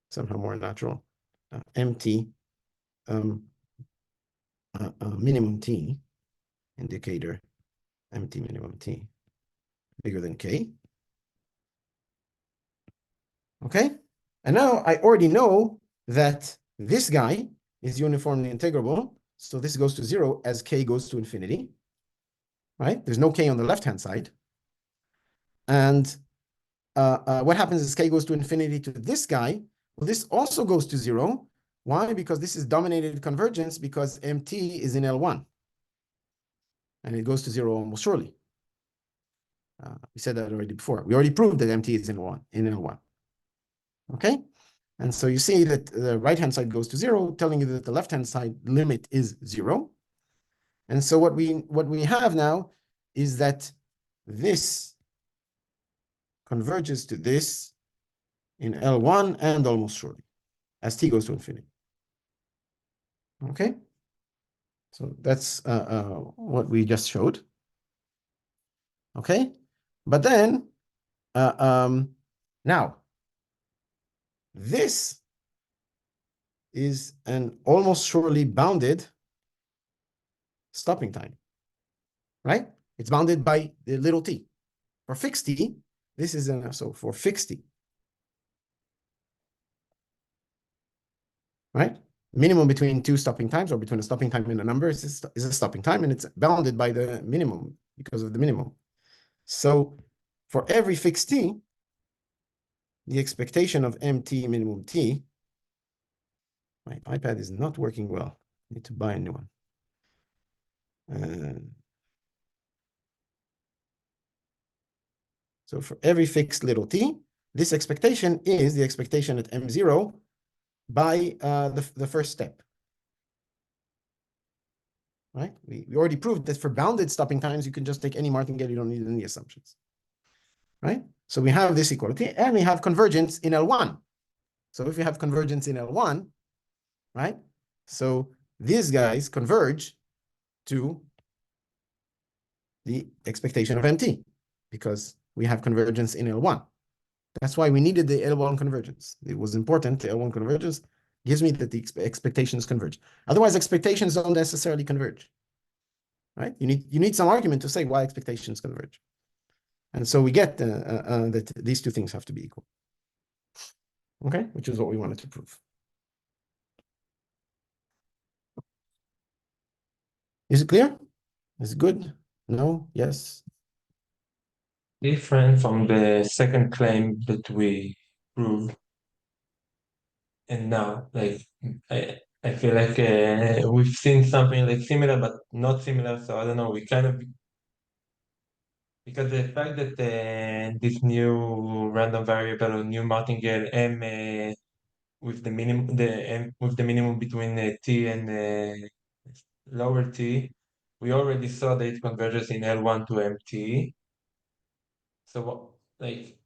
somehow more natural. Mt minimum t, indicator mt minimum t bigger than k. Okay, and now I already know that this guy is uniformly integrable, so this goes to 0 as k goes to infinity, right? There's no k on the left-hand side. And what happens is k goes to infinity to this guy. Well, this also goes to 0. Why? Because this is dominated convergence, because mt is in L1. And it goes to 0 almost surely. We said that already before. We already proved that mt is in L1. Okay? And so you see that the right-hand side goes to 0, telling you that the left-hand side limit is 0. And so what we have now is that this converges to this in L1 and almost surely, as t goes to infinity. Okay? So that's what we just showed. Okay? But then, now, this is an almost surely bounded stopping time, right? It's bounded by the little t. For fixed t, this is so for fixed t, right? Minimum between two stopping times or between a stopping time and a number is a stopping time, and it's bounded by the minimum because of the minimum. So for every fixed t, the expectation of mt minimum t, my iPad is not working well. I need to buy a new one. So for every fixed little t, this expectation is the expectation at m0 by the first step. Right? We already proved that for bounded stopping times, you can just take any martingale, you don't need any assumptions. Right? So we have this equality, and we have convergence in L1. So if we have convergence in L1, right? So these guys converge to the expectation of MT because we have convergence in L1. That's why we needed the L1 convergence. It was important. The L1 convergence gives me that the expectations converge. Otherwise, expectations don't necessarily converge. Right? You need some argument to say why expectations converge. And so we get that these two things have to be equal. Okay, which is what we wanted to prove. Is it clear? Is it good? No? Yes? Different from the second claim that we proved. And now, like, I feel like we've seen something like similar, but not similar. So I don't know. We kind of, because the fact that this new random variable or new martingale m with the minimum, with the minimum between t and lower t, we already saw that it converges in L1 to MT. So like,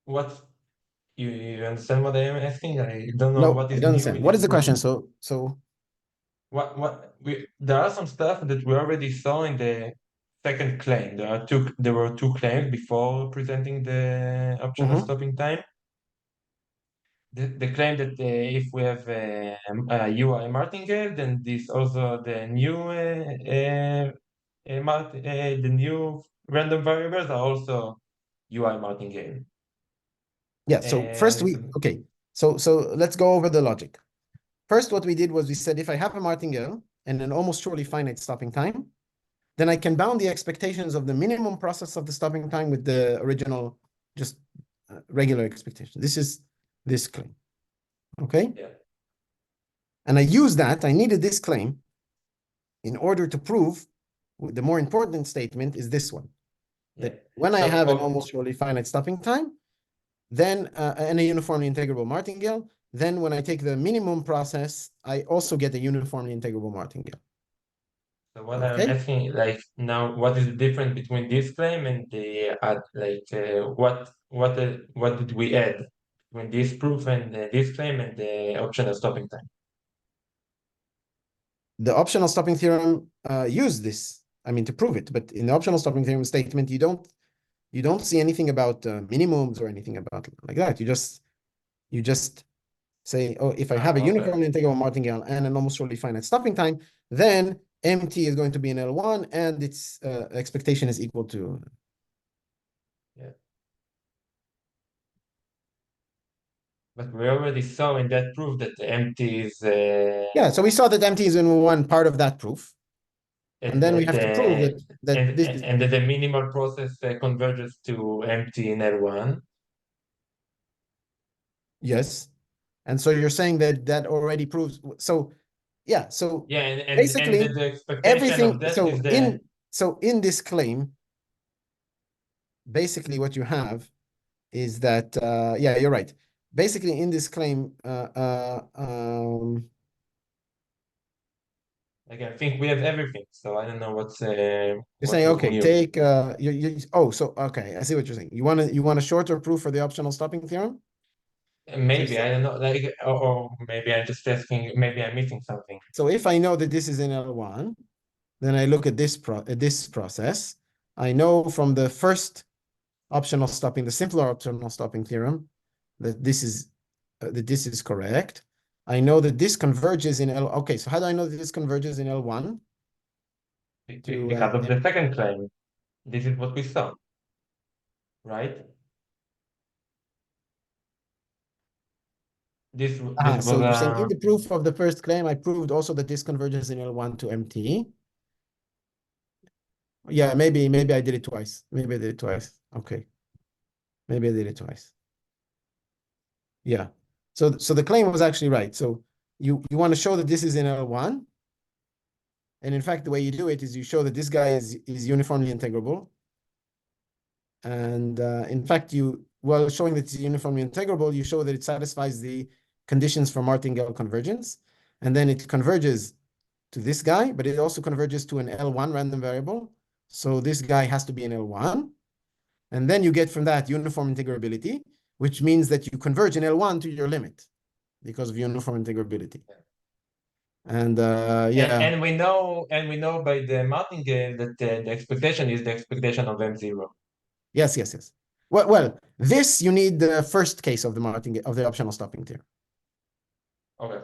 what you understand what I am asking? I don't know No, what I is don't new understand. in What this is the proof. question? So What we there are some stuff that we already saw in the second claim. There were two claims before presenting the optional mhm. stopping time. The claim that if we have a UI martingale, then this also the new the new random variables are also UI martingale. Yeah, so first So okay. So let's go over the logic. First, what we did was we said if I have a martingale and an almost surely finite stopping time, then I can bound the expectations of the minimum process of the stopping time with the original just regular expectation. This is this claim. Okay? yeah, And I use that, I needed this claim in order to prove the more important statement is this one. yeah. That when I So have an almost surely finite stopping time, then and a uniformly integrable martingale, then when I take the minimum process, I also get a uniformly integrable martingale. So what I'm Okay? asking, like now, what is the difference between this claim and the what did we add between this proof and this claim and the optional stopping time? The optional stopping theorem used this, I mean, to prove it, but in the optional stopping theorem statement, you don't see anything about minimums or anything about like that. You just say, oh, if I have a Okay. uniformly integrable martingale and an almost surely finite stopping time, then MT is going to be in L1 and its expectation is equal to. Yeah. But we already saw in that proof that the empty is Yeah, so we saw that MT is in one part of that proof. And then we have to prove that this is, and that the minimal process converges to empty in L1. yes. And so you're saying that that already proves, so yeah, so Yeah, and basically the expectation of everything, that is the so in this claim, basically what you have is that, yeah, you're right. Basically in this claim, like I think we have everything. So I don't know you're what saying, was okay, new. take, oh, so, okay, I see what you're saying. You want a shorter proof for the optional stopping theorem? So, Maybe I don't know, like or maybe I'm just asking. Maybe I'm missing something. so if I know that this is in L1, then I look at this process. I know from the first optional stopping, the simpler optional stopping theorem, that this is correct. I know that this converges in L. Okay, so how do I know that this converges in L1 to Because of the second claim. This is what we saw, right? this was So you're saying in the proof of the first claim, I proved also that this converges in L1 to MT. Yeah, maybe I did it twice. Maybe I did it twice. Okay. Maybe I did it twice. Yeah. So the claim was actually right. So you want to show that this is in L1. And in fact, the way you do it is you show that this guy is uniformly integrable. And in fact, while showing that it's uniformly integrable, you show that it satisfies the conditions for martingale convergence. And then it converges to this guy, but it also converges to an L1 random variable. So this guy has to be an L1. And then you get from that uniform integrability, which means that you converge in L1 to your limit because of uniform integrability. And yeah. And we know by the martingale that the expectation is the expectation of M0. Yes. Well, this you need the first case of the martingale of the optional stopping theorem. Okay.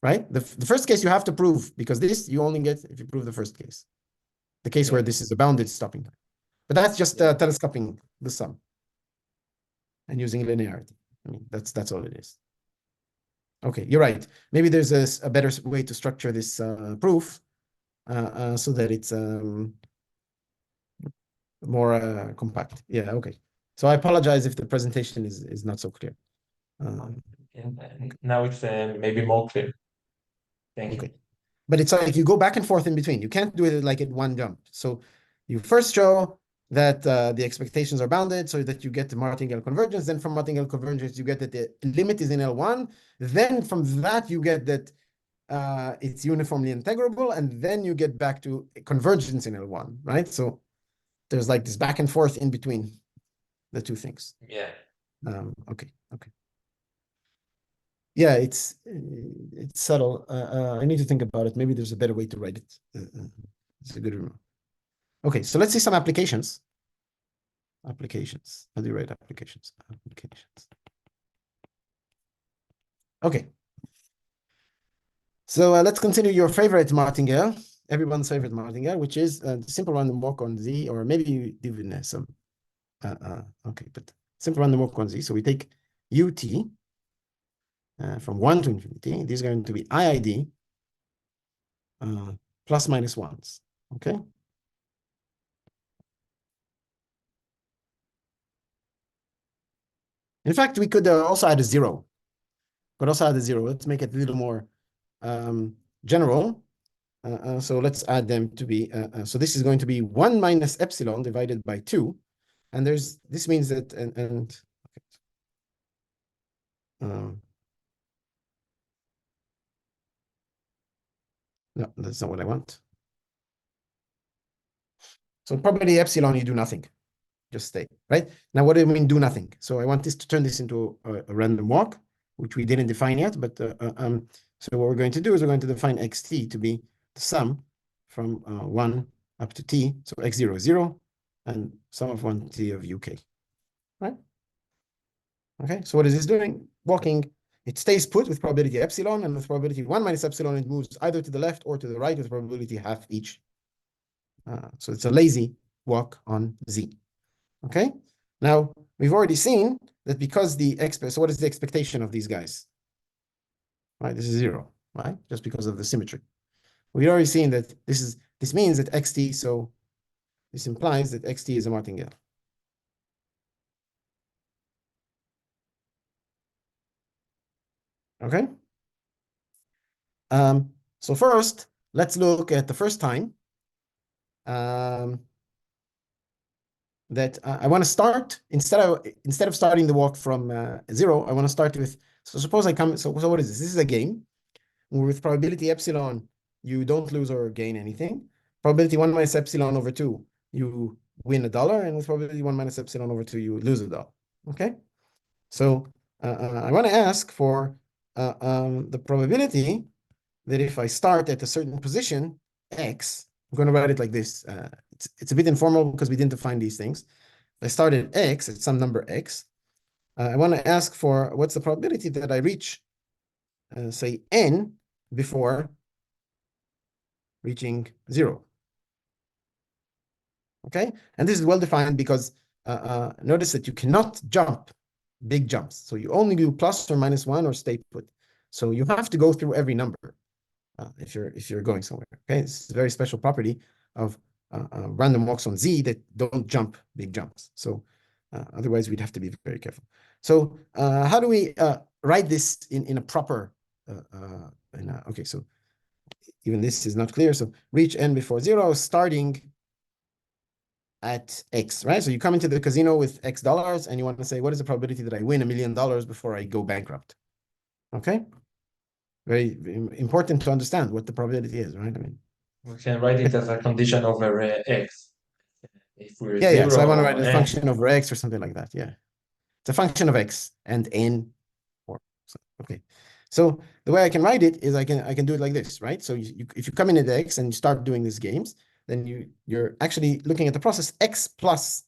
Right? The first case you have to prove, because this you only get if you prove the first case. The case where this is a bounded stopping time. But that's just telescoping the sum and using linearity. I mean, that's all it is. Okay, you're right. Maybe there's a better way to structure this proof so that it's more compact. Yeah, okay. So I apologize if the presentation is not so clear. And now it's maybe more clear. Thank you. Okay. But it's like you go back and forth in between. You can't do it like at one jump. So you first show that the expectations are bounded so that you get the martingale convergence. Then from martingale convergence, you get that the limit is in L1. Then from that, you get that it's uniformly integrable. And then you get back to convergence in L1, right? So there's like this back and forth in between the two things. Yeah. Okay. Yeah, it's subtle. I need to think about it. Maybe there's a better way to write it. It's a good remark. Okay, so let's see some applications. Applications. How do you write applications? Applications. Okay. So let's continue your favorite martingale, everyone's favorite martingale, which is the simple random walk on Z, or maybe even some. Okay, but simple random walk on Z. So we take UT from 1 to infinity. These are going to be IID plus minus ones. Okay. In fact, we could also add a zero. Let's make it a little more general. So let's add them to be, so this is going to be 1 minus epsilon divided by 2. And this means that, no, that's not what I want. So probably epsilon, you do nothing. Just stay, right? Now, what do I mean do nothing? So I want this to turn this into a random walk, which we didn't define yet. But so what we're going to do is we're going to define xt to be the sum from 1 up to t. So x0 is 0, and sum of 1t of uk, right? Okay, so what is this doing? Walking, it stays put with probability epsilon, and with probability 1 minus epsilon, it moves either to the left or to the right with probability half each. So it's a lazy walk on z. Okay, now we've already seen that because so what is the expectation of these guys? Right, this is 0, right? Just because of the symmetry. We've already seen that this means that xt, so this implies that xt is a martingale. Okay. So first, let's look at the first time that I want to start instead of starting the walk from 0. I want to start with. So suppose I come. So what is this? This is a game with probability epsilon. You don't lose or gain anything. Probability 1 minus epsilon over 2, you win $1, and with probability 1 minus epsilon over 2, you lose $1. Okay. So I want to ask for the probability that if I start at a certain position, x, I'm going to write it like this. It's a bit informal because we didn't define these things. I start at x, at some number x. I want to ask for what's the probability that I reach, say, n before reaching 0. Okay, and this is well defined because notice that you cannot jump big jumps. So you only do plus or minus 1 or stay put. So you have to go through every number if you're going somewhere. Okay, it's a very special property of random walks on Z that don't jump big jumps. So otherwise, we'd have to be very careful. So how do we write this in a proper? Okay, so even this is not clear. So reach n before 0, starting at X, right? So you come into the casino with X dollars and you want to say, what is the probability that I win $1 million before I go bankrupt? Okay. Very important to understand what the probability is, right? I mean, We can write it as a condition over x. If we're yeah. So I want to zero write a and function over X or something like that. Yeah. It's a function of X and N or so, okay. So the way I can write it is I can do it like this, right? So if you come in at X and you start doing these games, then you're actually looking at the process X plus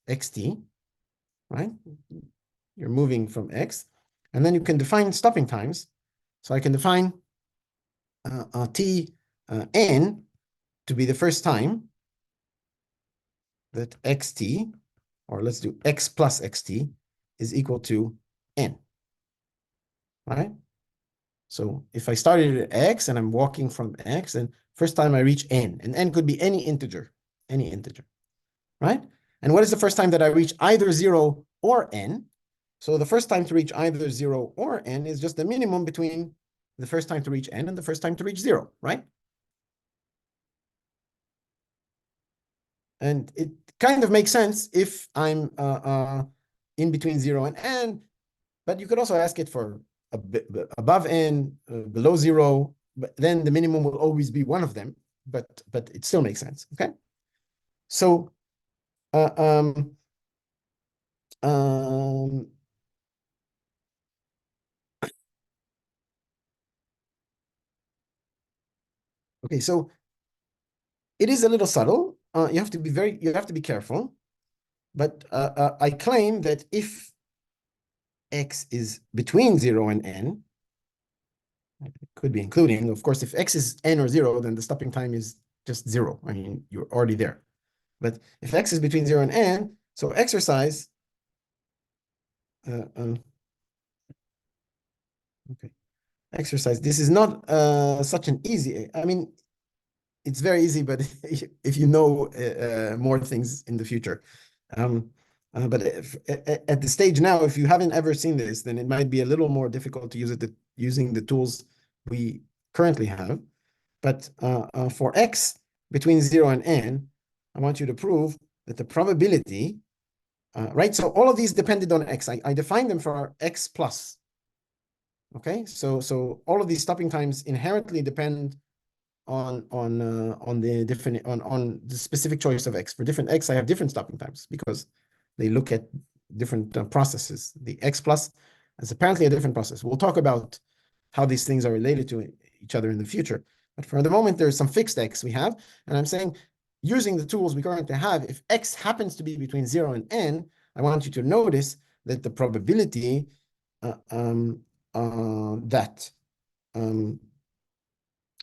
XT, right? You're moving from X, and then you can define stopping times. So I can define T N to be the first time that XT, or let's do X plus XT, is equal to N, right? So if I started at X and I'm walking from X, then first time I reach N, and N could be any integer, right? And what is the first time that I reach either 0 or N? So the first time to reach either 0 or N is just the minimum between the first time to reach N and the first time to reach 0, right? And it kind of makes sense if I'm in between 0 and N, but you could also ask it for a bit above N, below 0, but then the minimum will always be one of them, but it still makes sense, okay? So okay, so it is a little subtle. You have to be careful. But I claim that if X is between 0 and N, it could be including, of course, if X is N or 0, then the stopping time is just 0. I mean, you're already there. But if X is between 0 and N, so exercise, okay, exercise, this is not such an easy, I mean, it's very easy, but if you know more things in the future. But at the stage now, if you haven't ever seen this, then it might be a little more difficult to use it using the tools we currently have. But for X between 0 and N, I want you to prove that the probability, right? So all of these depended on X. I defined them for X plus. Okay, so all of these stopping times inherently depend on the specific choice of X. For different X, I have different stopping times because they look at different processes. The X plus is apparently a different process. We'll talk about how these things are related to each other in the future. But for the moment, there's some fixed X we have. And I'm saying, using the tools we currently have, if X happens to be between 0 and N, I want you to notice that the probability that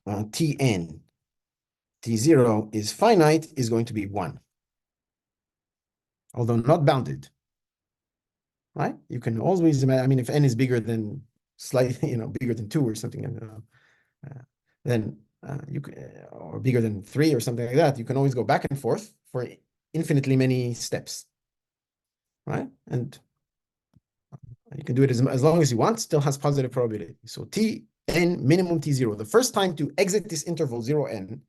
Tn, T0 is finite is going to be 1, although not bounded, right? You can always imagine, I mean, if n is bigger than slightly, bigger than 2 or something, then you can, or bigger than 3 or something like that, you can always go back and forth for infinitely many steps, right? And you can do it as long as you want, still has positive probability. So Tn minimum T0, the first time to exit this interval 0n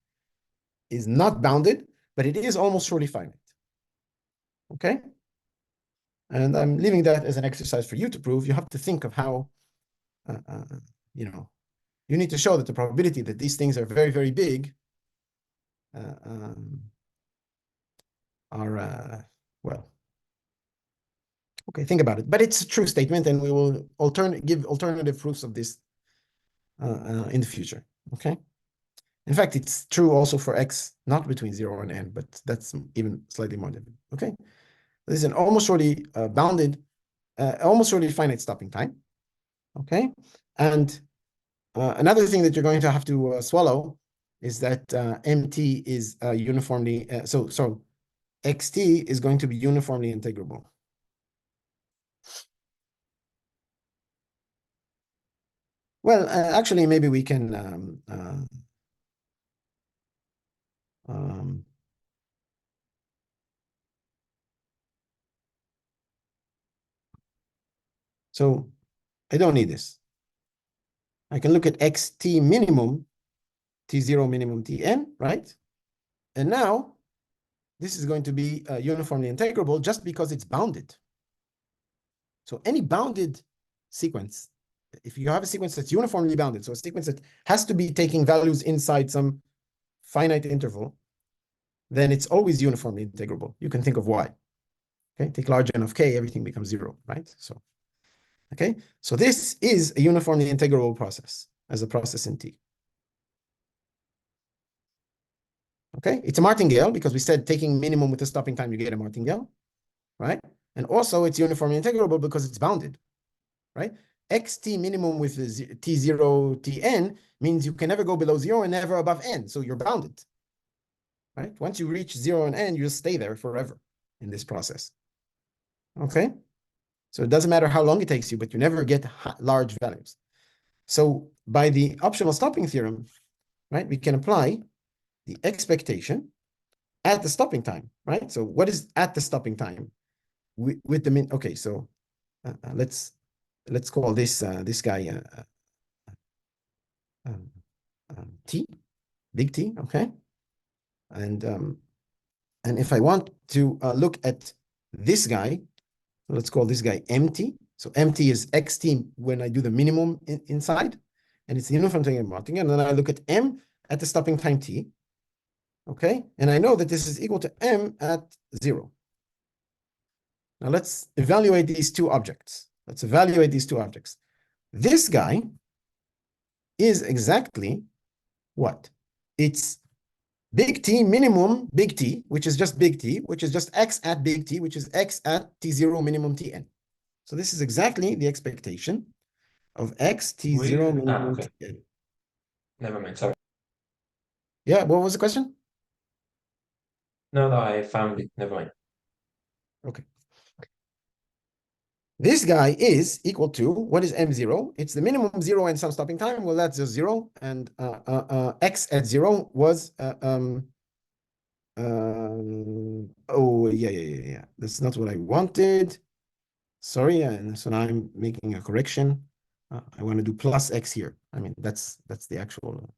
is not bounded, but it is almost surely finite. Okay? And I'm leaving that as an exercise for you to prove. You have to think of how, you need to show that the probability that these things are very, very big are, well, okay, think about it. But it's a true statement, and we will give alternative proofs of this in the future, okay? In fact, it's true also for X, not between 0 and N, but that's even slightly more difficult, okay? This is an almost surely bounded, almost surely finite stopping time, okay? And another thing that you're going to have to swallow is that MT is uniformly, so XT is going to be uniformly integrable. Well, actually, maybe we can so I don't need this. I can look at xt minimum, t0 minimum, tn, right? And now this is going to be uniformly integrable just because it's bounded. So any bounded sequence, if you have a sequence that's uniformly bounded, so a sequence that has to be taking values inside some finite interval, then it's always uniformly integrable. You can think of y. Okay, take large n of k, everything becomes 0, right? So, okay, so this is a uniformly integrable process as a process in T. Okay, it's a martingale because we said taking minimum with a stopping time, you get a martingale, right? And also it's uniformly integrable because it's bounded, right? xt minimum with t0, tn means you can never go below 0 and never above n, so you're bounded, right? Once you reach 0 and n, you just stay there forever in this process, okay? So it doesn't matter how long it takes you, but you never get large values. So by the optional stopping theorem, right, we can apply the expectation at the stopping time, right? So what is at the stopping time with the min? Okay, so let's call this this guy T, big T, okay? And if I want to look at this guy, let's call this guy empty. So empty is xt when I do the minimum inside, and it's the uniform thing I'm wanting. And then I look at m at the stopping time t, okay? And I know that this is equal to m at 0. Now let's evaluate these two objects. Let's evaluate these two objects. This guy is exactly what? It's big T minimum big T, which is just big T, which is just x at big T, which is x at T0 minimum Tn. So this is exactly the expectation of x T0 minimum Okay. Tn. Never mind. Sorry. Yeah, what was the question? No, I found it. Never mind. Okay. This guy is equal to, what is m0? It's the minimum 0 and some stopping time. Well, that's just 0. And x at 0 was, oh, yeah. That's not what I wanted. Sorry, and so now I'm making a correction. I want to do plus x here. I mean, that's the actual.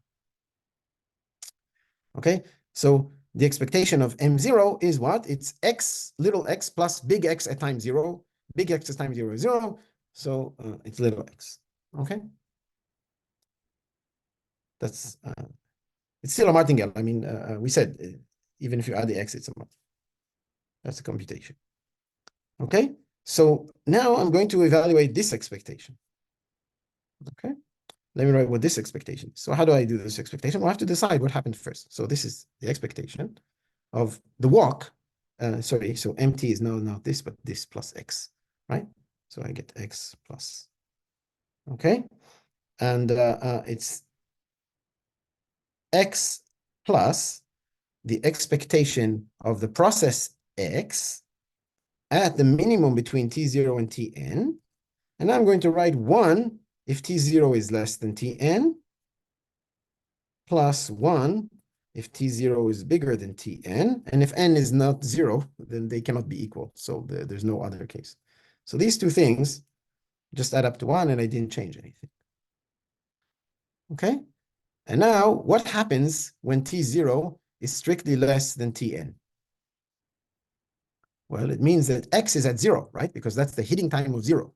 Okay, so the expectation of m0 is what? It's x, little x plus big X at time 0. Big X at time 0 is 0. So it's little x. Okay, that's it's still a martingale. I mean, we said even if you add the x, it's a martingale. That's a computation. Okay, so now I'm going to evaluate this expectation. Okay, let me write what this expectation is. So how do I do this expectation? Well, I have to decide what happened first. So this is the expectation of the walk. Sorry, so MT is not this, but this plus x, right? So I get x plus, okay? And it's x plus the expectation of the process x at the minimum between t0 and tn. And I'm going to write 1 if t0 is less than tn, plus 1 if t0 is bigger than tn. And if n is not 0, then they cannot be equal. So there's no other case. So these two things just add up to 1, and I didn't change anything. Okay? And now, what happens when t0 is strictly less than tn? Well, it means that x is at 0, right? Because that's the hitting time of 0.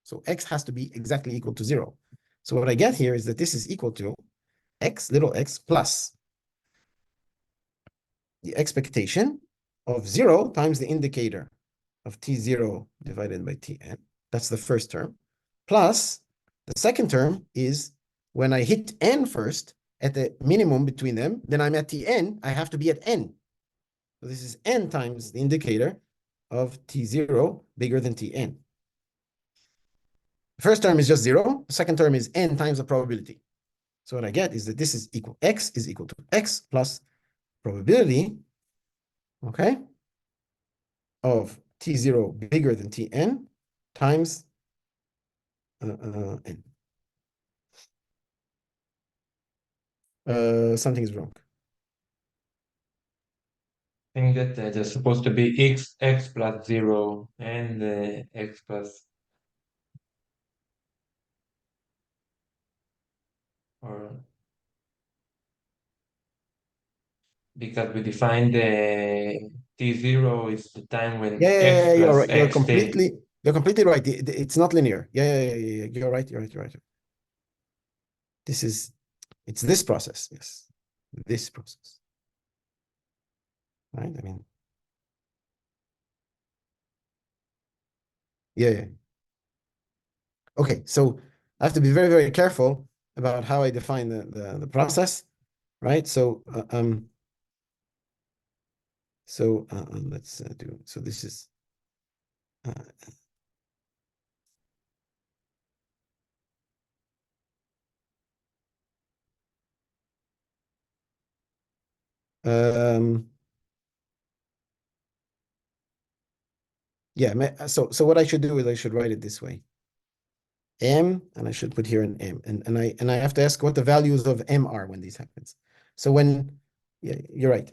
So x has to be exactly equal to 0. So what I get here is that this is equal to x, little x, plus the expectation of 0 times the indicator of t0 divided by tn. That's the first term. Plus, the second term is when I hit n first at the minimum between them, then I'm at tn, I have to be at n. So this is n times the indicator of t0 bigger than tn. The first term is just 0. The second term is n times the probability. So what I get is that this is equal, x is equal to x plus probability, okay, of t0 bigger than tn times n. Something is wrong. I think that there's supposed to be x plus 0 and x plus, or because we defined t0 is the time when Yeah, x you're plus right. xt. You're completely right. It's not linear. Yeah. You're right. You're right. This is, it's this process. Yes, this process. Right. I mean, yeah. Okay. So I have to be very, very careful about how I define the process. Right. Let's do. So this is. Uh, um. Yeah. So what I should do is I should write it this way. M, and I should put here an M. And I have to ask what the values of M are when this happens. So yeah, you're right.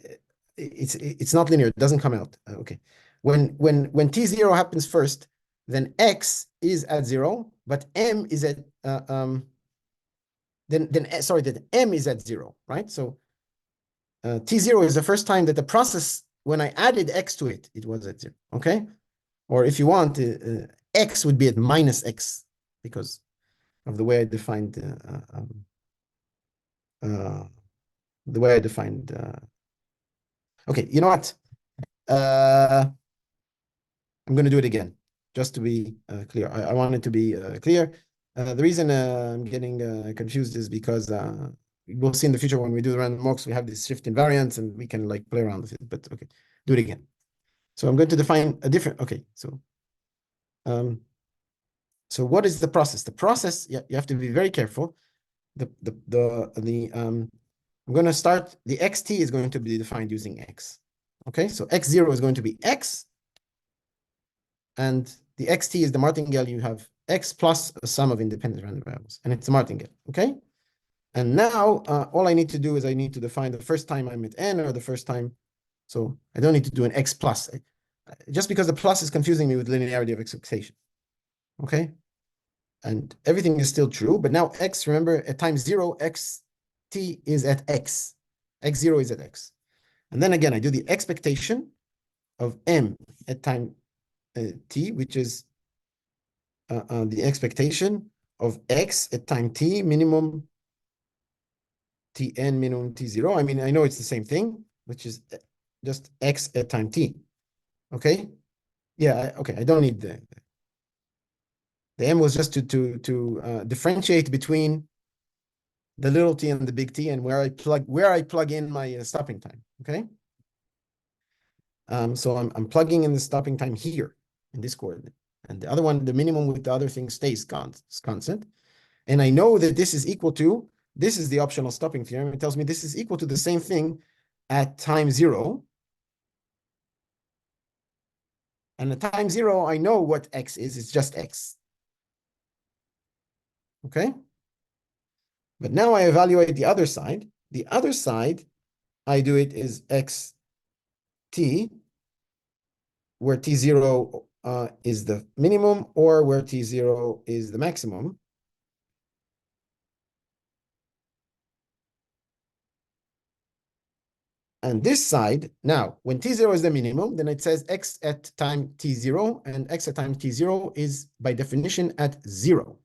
It's not linear. It doesn't come out. Okay. When T0 happens first, then X is at 0, but M is at sorry, that M is at 0, right? So T0 is the first time that the process, when I added X to it, it was at 0. Okay. Or if you want, X would be at minus X because of the way I defined uh, the way I defined. Okay, you know what? I'm going to do it again, just to be clear. I want it to be clear. The reason I'm getting confused is because we'll see in the future when we do the random walks, we have this shift invariance and we can like play around with it. But okay, do it again. So I'm going to define a different. Okay, um, so what is the process? The process, you have to be very careful. I'm going to start, the xt is going to be defined using x. Okay, so x0 is going to be x, and the xt is the martingale. You have x plus a sum of independent random variables, and it's a martingale. Okay, and now all I need to do is I need to define the first time I'm at n, or the first time. So I don't need to do an x plus, just because the plus is confusing me with linearity of expectation. Okay, and everything is still true, but now x, remember, at time 0, xt is at x. x0 is at x. And then again, I do the expectation of m at time t, which is the expectation of x at time t minimum tn minimum t0. I mean, I know it's the same thing, which is just x at time t. Okay? Yeah, okay, I don't need the m was just to differentiate between the little t and the big T, and where I plug in my stopping time. Okay. So I'm plugging in the stopping time here in this coordinate, and the other one, the minimum with the other thing stays constant. And I know that this is equal to, this is the optional stopping theorem. It tells me this is equal to the same thing at time 0. And at time 0, I know what x is. It's just x. Okay. But now I evaluate the other side. The other side, I do it is x t, where T0 is the minimum, or where T0 is the maximum. And this side, now, when T0 is the minimum, then it says x at time T0, and x at time T0 is by definition at 0.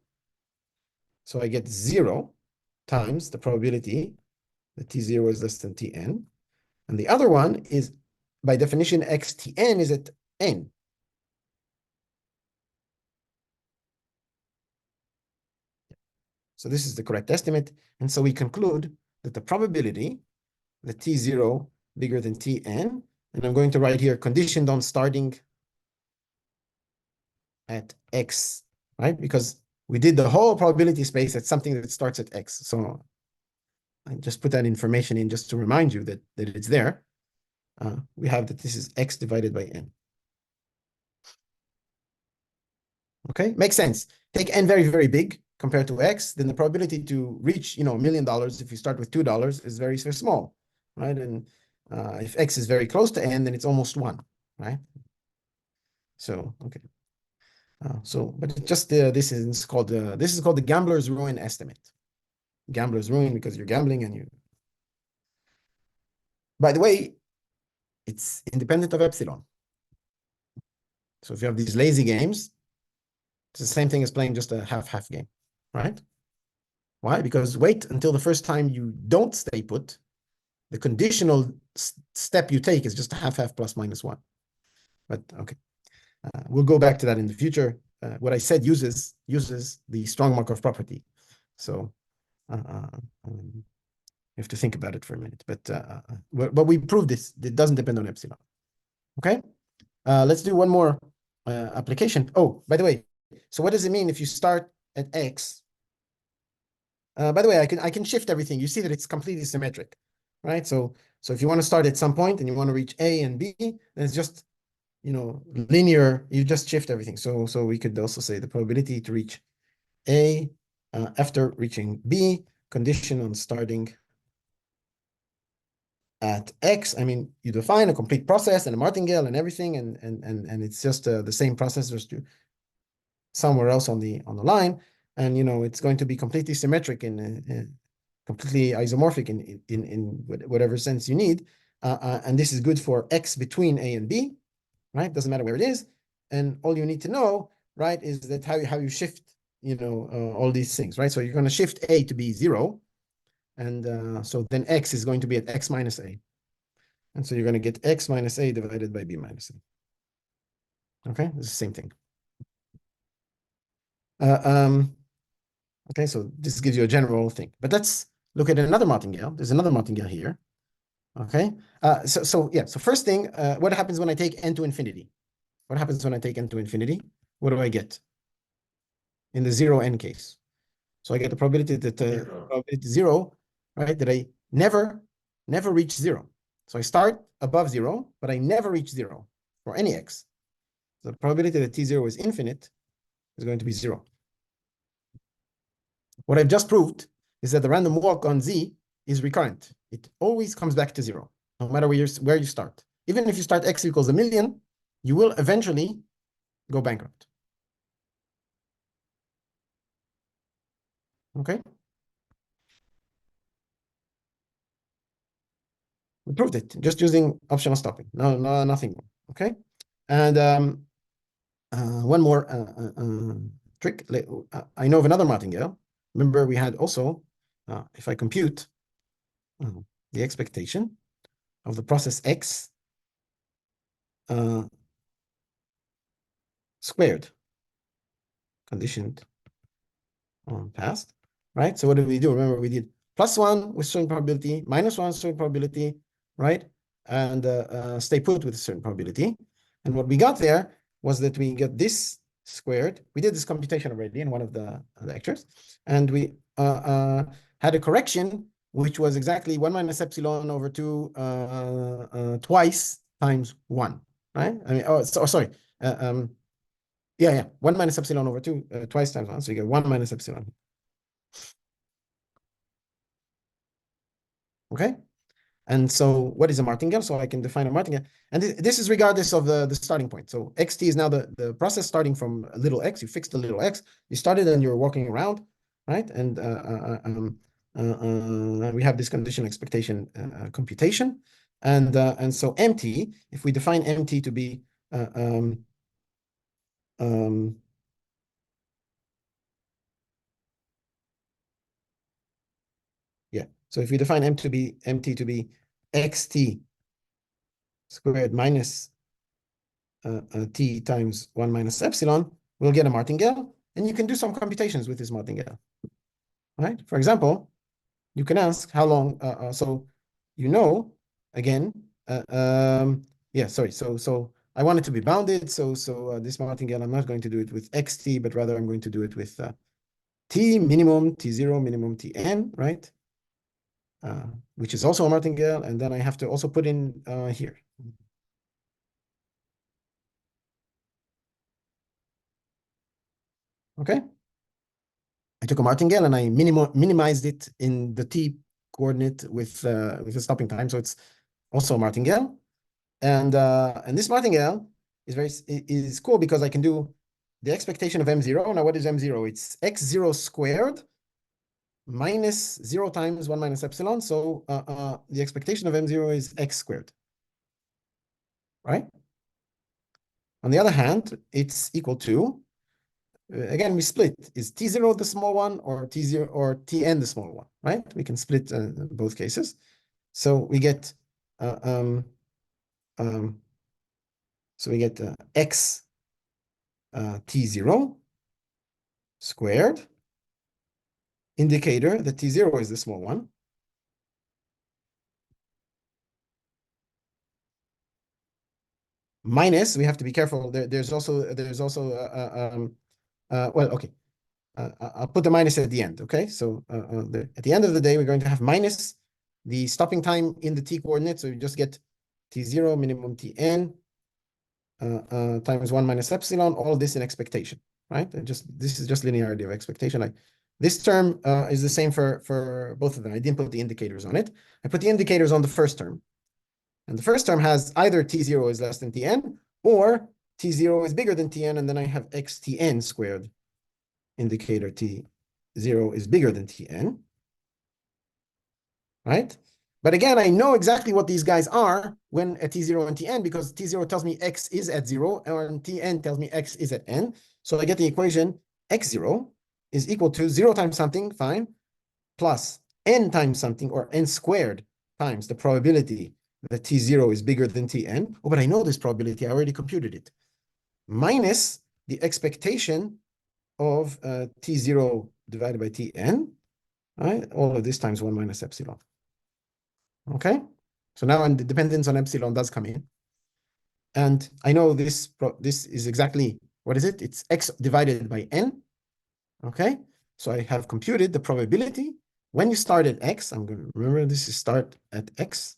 So I get 0 times the probability that T0 is less than Tn. And the other one is, by definition, xTn is at n. So this is the correct estimate. And so we conclude that the probability that T0 bigger than Tn, and I'm going to write here conditioned on starting at x, right? Because we did the whole probability space at something that starts at x. So I just put that information in just to remind you that it's there. We have that this is x divided by n. Okay, makes sense. Take n very, very big, compared to x, then the probability to reach, $1 million if you start with $2 is very, very small, right? And if x is very close to n, then it's almost 1, right? So, okay. But it just this is called the gambler's ruin estimate. Gambler's ruin because you're gambling and you. By the way, it's independent of epsilon. So if you have these lazy games, it's the same thing as playing just a half-half game, right? Why? Because wait until the first time you don't stay put. The conditional step you take is just a half-half plus minus 1. But okay, we'll go back to that in the future. What I said uses the strong Markov property. So you have to think about it for a minute. But we proved this. It doesn't depend on epsilon. Okay, let's do one more application. Oh, by the way, so what does it mean if you start at x? By the way, I can shift everything. You see that it's completely symmetric, right? So if you want to start at some point and you want to reach A and B, then it's just linear. You just shift everything. So we could also say the probability to reach A after reaching B, condition on starting at X. I mean, you define a complete process and a martingale and everything, and it's just the same process just somewhere else on the line, and it's going to be completely symmetric and completely isomorphic in whatever sense you need, and this is good for X between A and B, right? Doesn't matter where it is, and all you need to know, right, is that how you shift, all these things, right? So you're going to shift A to be 0, and so then X is going to be at X minus A, and so you're going to get X minus A divided by B minus A. Okay, it's the same thing. Okay, so this gives you a general thing, but let's look at another martingale. There's another martingale here. Okay, so first thing, what happens when I take n to infinity? What happens when I take n to infinity? What do I get in the 0 n case? So I get the probability that probability 0, right? That I never reach 0. So I start above 0, but I never reach 0 for any x. The probability that t0 is infinite is going to be 0. What I've just proved is that the random walk on z is recurrent. It always comes back to 0, no matter where you start. Even if you start x equals 1,000,000, you will eventually go bankrupt. Okay? We proved it just using optional stopping. No, nothing more. Okay? And one more trick. I know of another martingale. Remember, we had also, if I compute the expectation of the process x squared, conditioned on past, right? So what did we do? Remember, we did +1 with certain probability, -1 certain probability, right? And stay put with a certain probability. And what we got there was that we get this squared. We did this computation already in one of the lectures, and we had a correction which was exactly 1 minus epsilon over 2 twice times 1, right? I mean, sorry. Yeah, 1 minus epsilon over 2 twice times 1. So you get 1 minus epsilon. Okay? And so what is a martingale? So I can define a martingale. And this is regardless of the starting point. So xt is now the process starting from a little x. You fixed a little x. You started and you're walking around, right? And we have this conditional expectation computation. And so MT, if we define MT to be yeah. So if we define MT to be xt squared minus t times 1 minus epsilon, we'll get a martingale, and you can do some computations with this martingale, right? For example, you can ask how long, so again, yeah, sorry, so I want it to be bounded, so this martingale, I'm not going to do it with xt, but rather I'm going to do it with t minimum, t0, minimum, tn, right? Which is also a martingale, and then I have to also put in here. Okay? I took a martingale and I minimized it in the t coordinate with a stopping time. So it's also a martingale. And this martingale is cool because I can do the expectation of m0. Now, what is m0? It's x0 squared minus 0 times 1 minus epsilon. So the expectation of m0 is x squared, right? On the other hand, it's equal to, again, we split. Is t0 the small one or t0 or tn the small one, right? We can split both cases. So we get x t0 squared, indicator that t0 is the small one, minus, we have to be careful. There's also well, okay. I'll put the minus at the end, okay? So at the end of the day, we're going to have minus the stopping time in the t coordinate. So you just get t0 minimum tn times 1 minus epsilon, all this in expectation, right? This is just linearity of expectation. This term is the same for both of them. I didn't put the indicators on it. I put the indicators on the first term. And the first term has either t0 is less than tn or t0 is bigger than tn, and then I have xtn squared, indicator t0 is bigger than tn, right? But again, I know exactly what these guys are when at t0 and tn, because t0 tells me x is at 0, and tn tells me x is at n. So I get the equation x0 is equal to 0 times something, fine, plus n times something, or n squared times the probability that t0 is bigger than tn. Oh, but I know this probability. I already computed it. Minus the expectation of t0 divided by tn, right? All of this times 1 minus epsilon. Okay? So now the dependence on epsilon does come in. And I know this is exactly, what is it? It's x divided by n. Okay? So I have computed the probability. When you start at x, I'm going to remember this is start at x.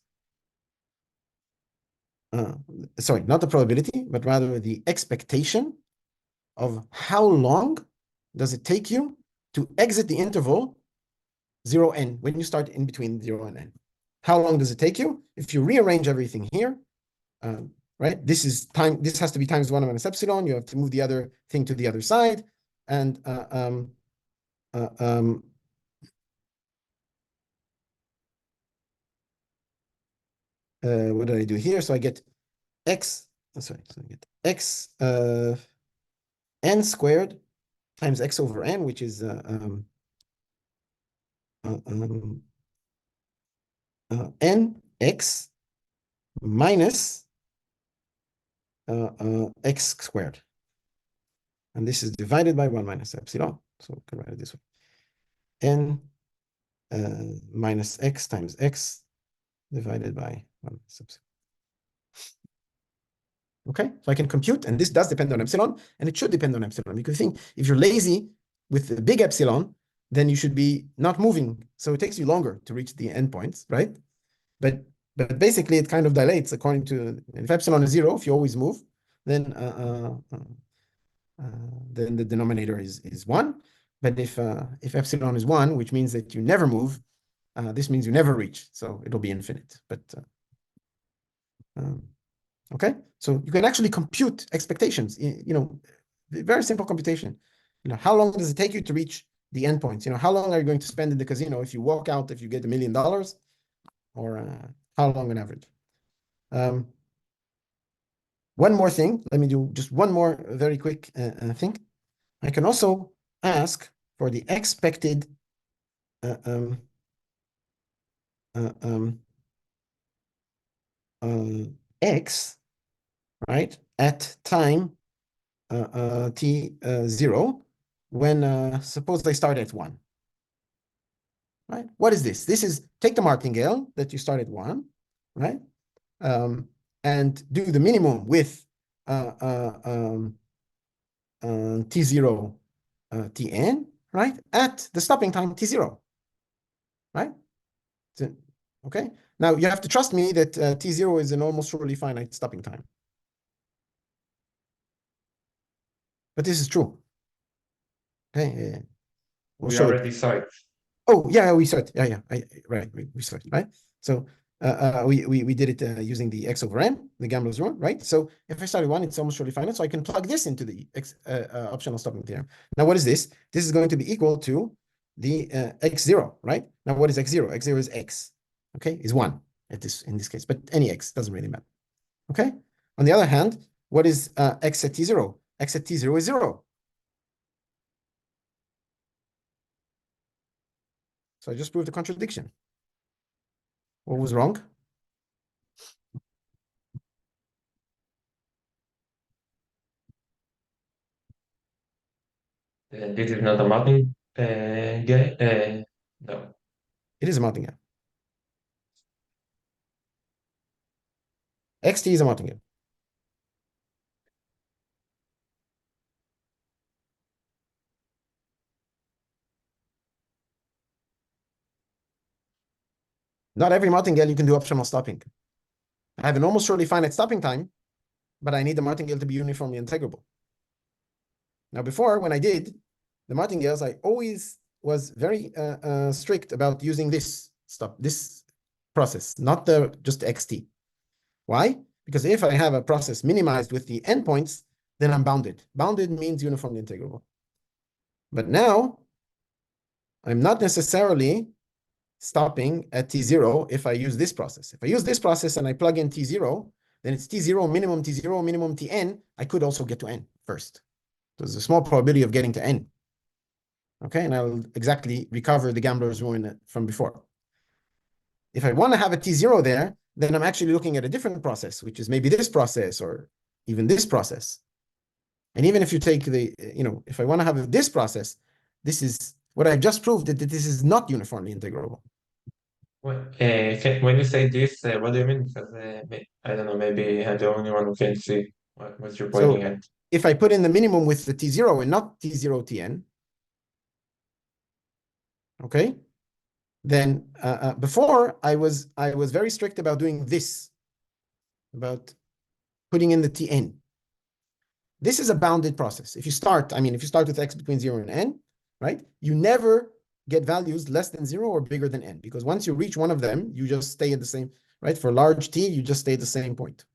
Sorry, not the probability, but rather the expectation of how long does it take you to exit the interval 0n when you start in between 0 and n. How long does it take you? If you rearrange everything here, right? This is time. This has to be times 1 minus epsilon. You have to move the other thing to the other side. And what did I do here? So I get x, sorry, so I get x n squared times x over n, which is nx minus x squared. And this is divided by 1 minus epsilon. So we can write it this way. N minus x times x divided by 1 minus epsilon. Okay, so I can compute, and this does depend on epsilon, and it should depend on epsilon. You can think if you're lazy with the big epsilon, then you should be not moving. So it takes you longer to reach the endpoints, right? But basically it kind of dilates according to, if epsilon is 0, if you always move, then the denominator is 1. But if epsilon is 1, which means that you never move, this means you never reach. So it'll be infinite. But okay, so you can actually compute expectations. Very simple computation. How long does it take you to reach the endpoints? How long are you going to spend in the casino if you walk out, if you get $1 million, or how long on average? One more thing. Let me do just one more very quick thing. I can also ask for the expected x, right, at time t0 when suppose I start at 1. Right? What is this? This is take the martingale that you start at 1, right? And do the minimum with t0 tn, right? At the stopping time t0, right? So, okay. Now you have to trust me that t0 is an almost surely finite stopping time. But this is true. Okay. We'll We show it. already saw it. Oh, yeah, we saw it. Yeah. Right. We saw it, right? So we did it using the x over n, the gambler's rule, right? So if I start with 1, it's almost surely finite. So I can plug this into the optional stopping theorem. Now, what is this? This is going to be equal to the x0, right? Now, what is x0? X0 is x, okay? Is 1 in this case, but any x doesn't really matter, okay? On the other hand, what is x at t0? X at t0 is 0. So I just proved the contradiction. What was wrong? This is not a mountain guy. No. It is a martingale. Xt is a martingale. Not every martingale you can do optional stopping. I have an almost surely finite stopping time, but I need the martingale to be uniformly integrable. Now, before, when I did the martingales, I always was very strict about using this process, not the just xt. Why? Because if I have a process minimized with the endpoints, then I'm bounded. Bounded means uniformly integrable. But now, I'm not necessarily stopping at t0 if I use this process. If I use this process and I plug in t0, then it's t0, minimum tn. I could also get to n first. There's a small probability of getting to n. Okay, and I'll exactly recover the gambler's ruin from before. If I want to have a t0 there, then I'm actually looking at a different process, which is maybe this process or even this process. And even if you take the, if I want to have this process, this is what I've just proved that this is not uniformly integrable. When you say this, what do you mean? Because I don't know, maybe I'm the only one who can see what you're pointing So at. if I put in the minimum with the t0 and not t0 tn, okay, then before I was very strict about doing this, about putting in the tn. This is a bounded process. If you start with x between 0 and n, right, you never get values less than 0 or bigger than n, because once you reach one of them, you just stay at the same, right? For large t, you just stay at the same point.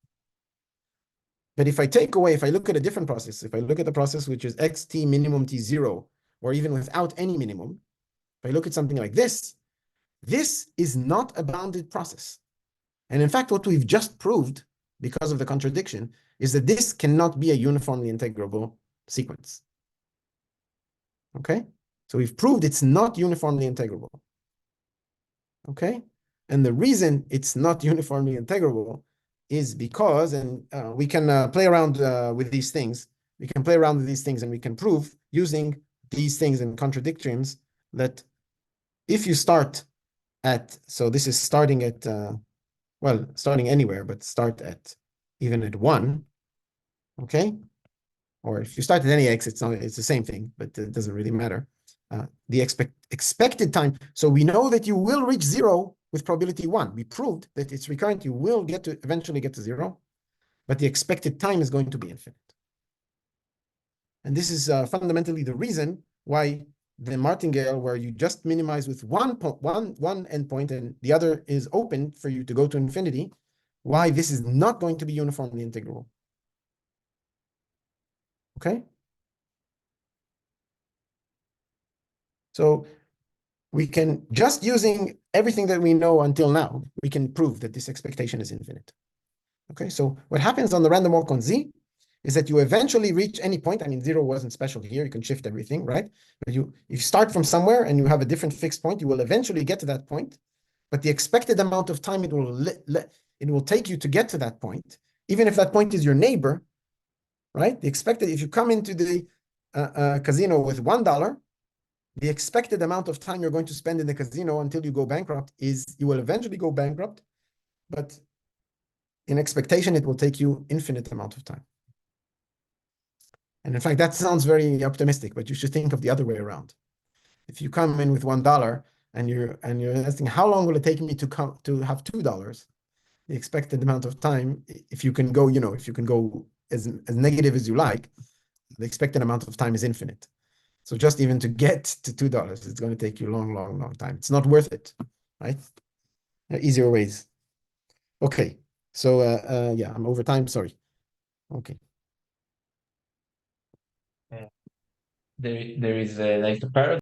But if I look at a different process, if I look at the process which is xt minimum t0, or even without any minimum, if I look at something like this is not a bounded process. And in fact, what we've just proved, because of the contradiction, is that this cannot be a uniformly integrable sequence. Okay? So we've proved it's not uniformly integrable. Okay? And the reason it's not uniformly integrable is because, and we can play around with these things. We can play around with these things and we can prove using these things and contradictions that if you start at, so this is starting at, starting anywhere, but start at even at 1, okay? Or if you start at any x, it's the same thing, but it doesn't really matter. The expected time, so we know that you will reach 0 with probability 1. We proved that it's recurrent, you will eventually get to 0, but the expected time is going to be infinite. And this is fundamentally the reason why the martingale, where you just minimize with one endpoint and the other is open for you to go to infinity, why this is not going to be uniformly integrable. Okay? So we can, just using everything that we know until now, we can prove that this expectation is infinite. Okay, so what happens on the random walk on Z is that you eventually reach any point. I mean, 0 wasn't special here. You can shift everything, right? But you start from somewhere and you have a different fixed point. You will eventually get to that point. But the expected amount of time it will take you to get to that point, even if that point is your neighbor, right? The expected, if you come into the casino with $1, the expected amount of time you're going to spend in the casino until you go bankrupt is you will eventually go bankrupt, but in expectation, it will take you infinite amount of time. And in fact, that sounds very optimistic, but you should think of the other way around. If you come in with $1 and you're asking, how long will it take me to have $2? The expected amount of time, if you can go, if you can go as negative as you like, the expected amount of time is infinite. So just even to get to $2, it's going to take you a long, long, long time. It's not worth it, right? Easier ways. Okay. So yeah, I'm over time. Sorry. Okay. There is like a paradox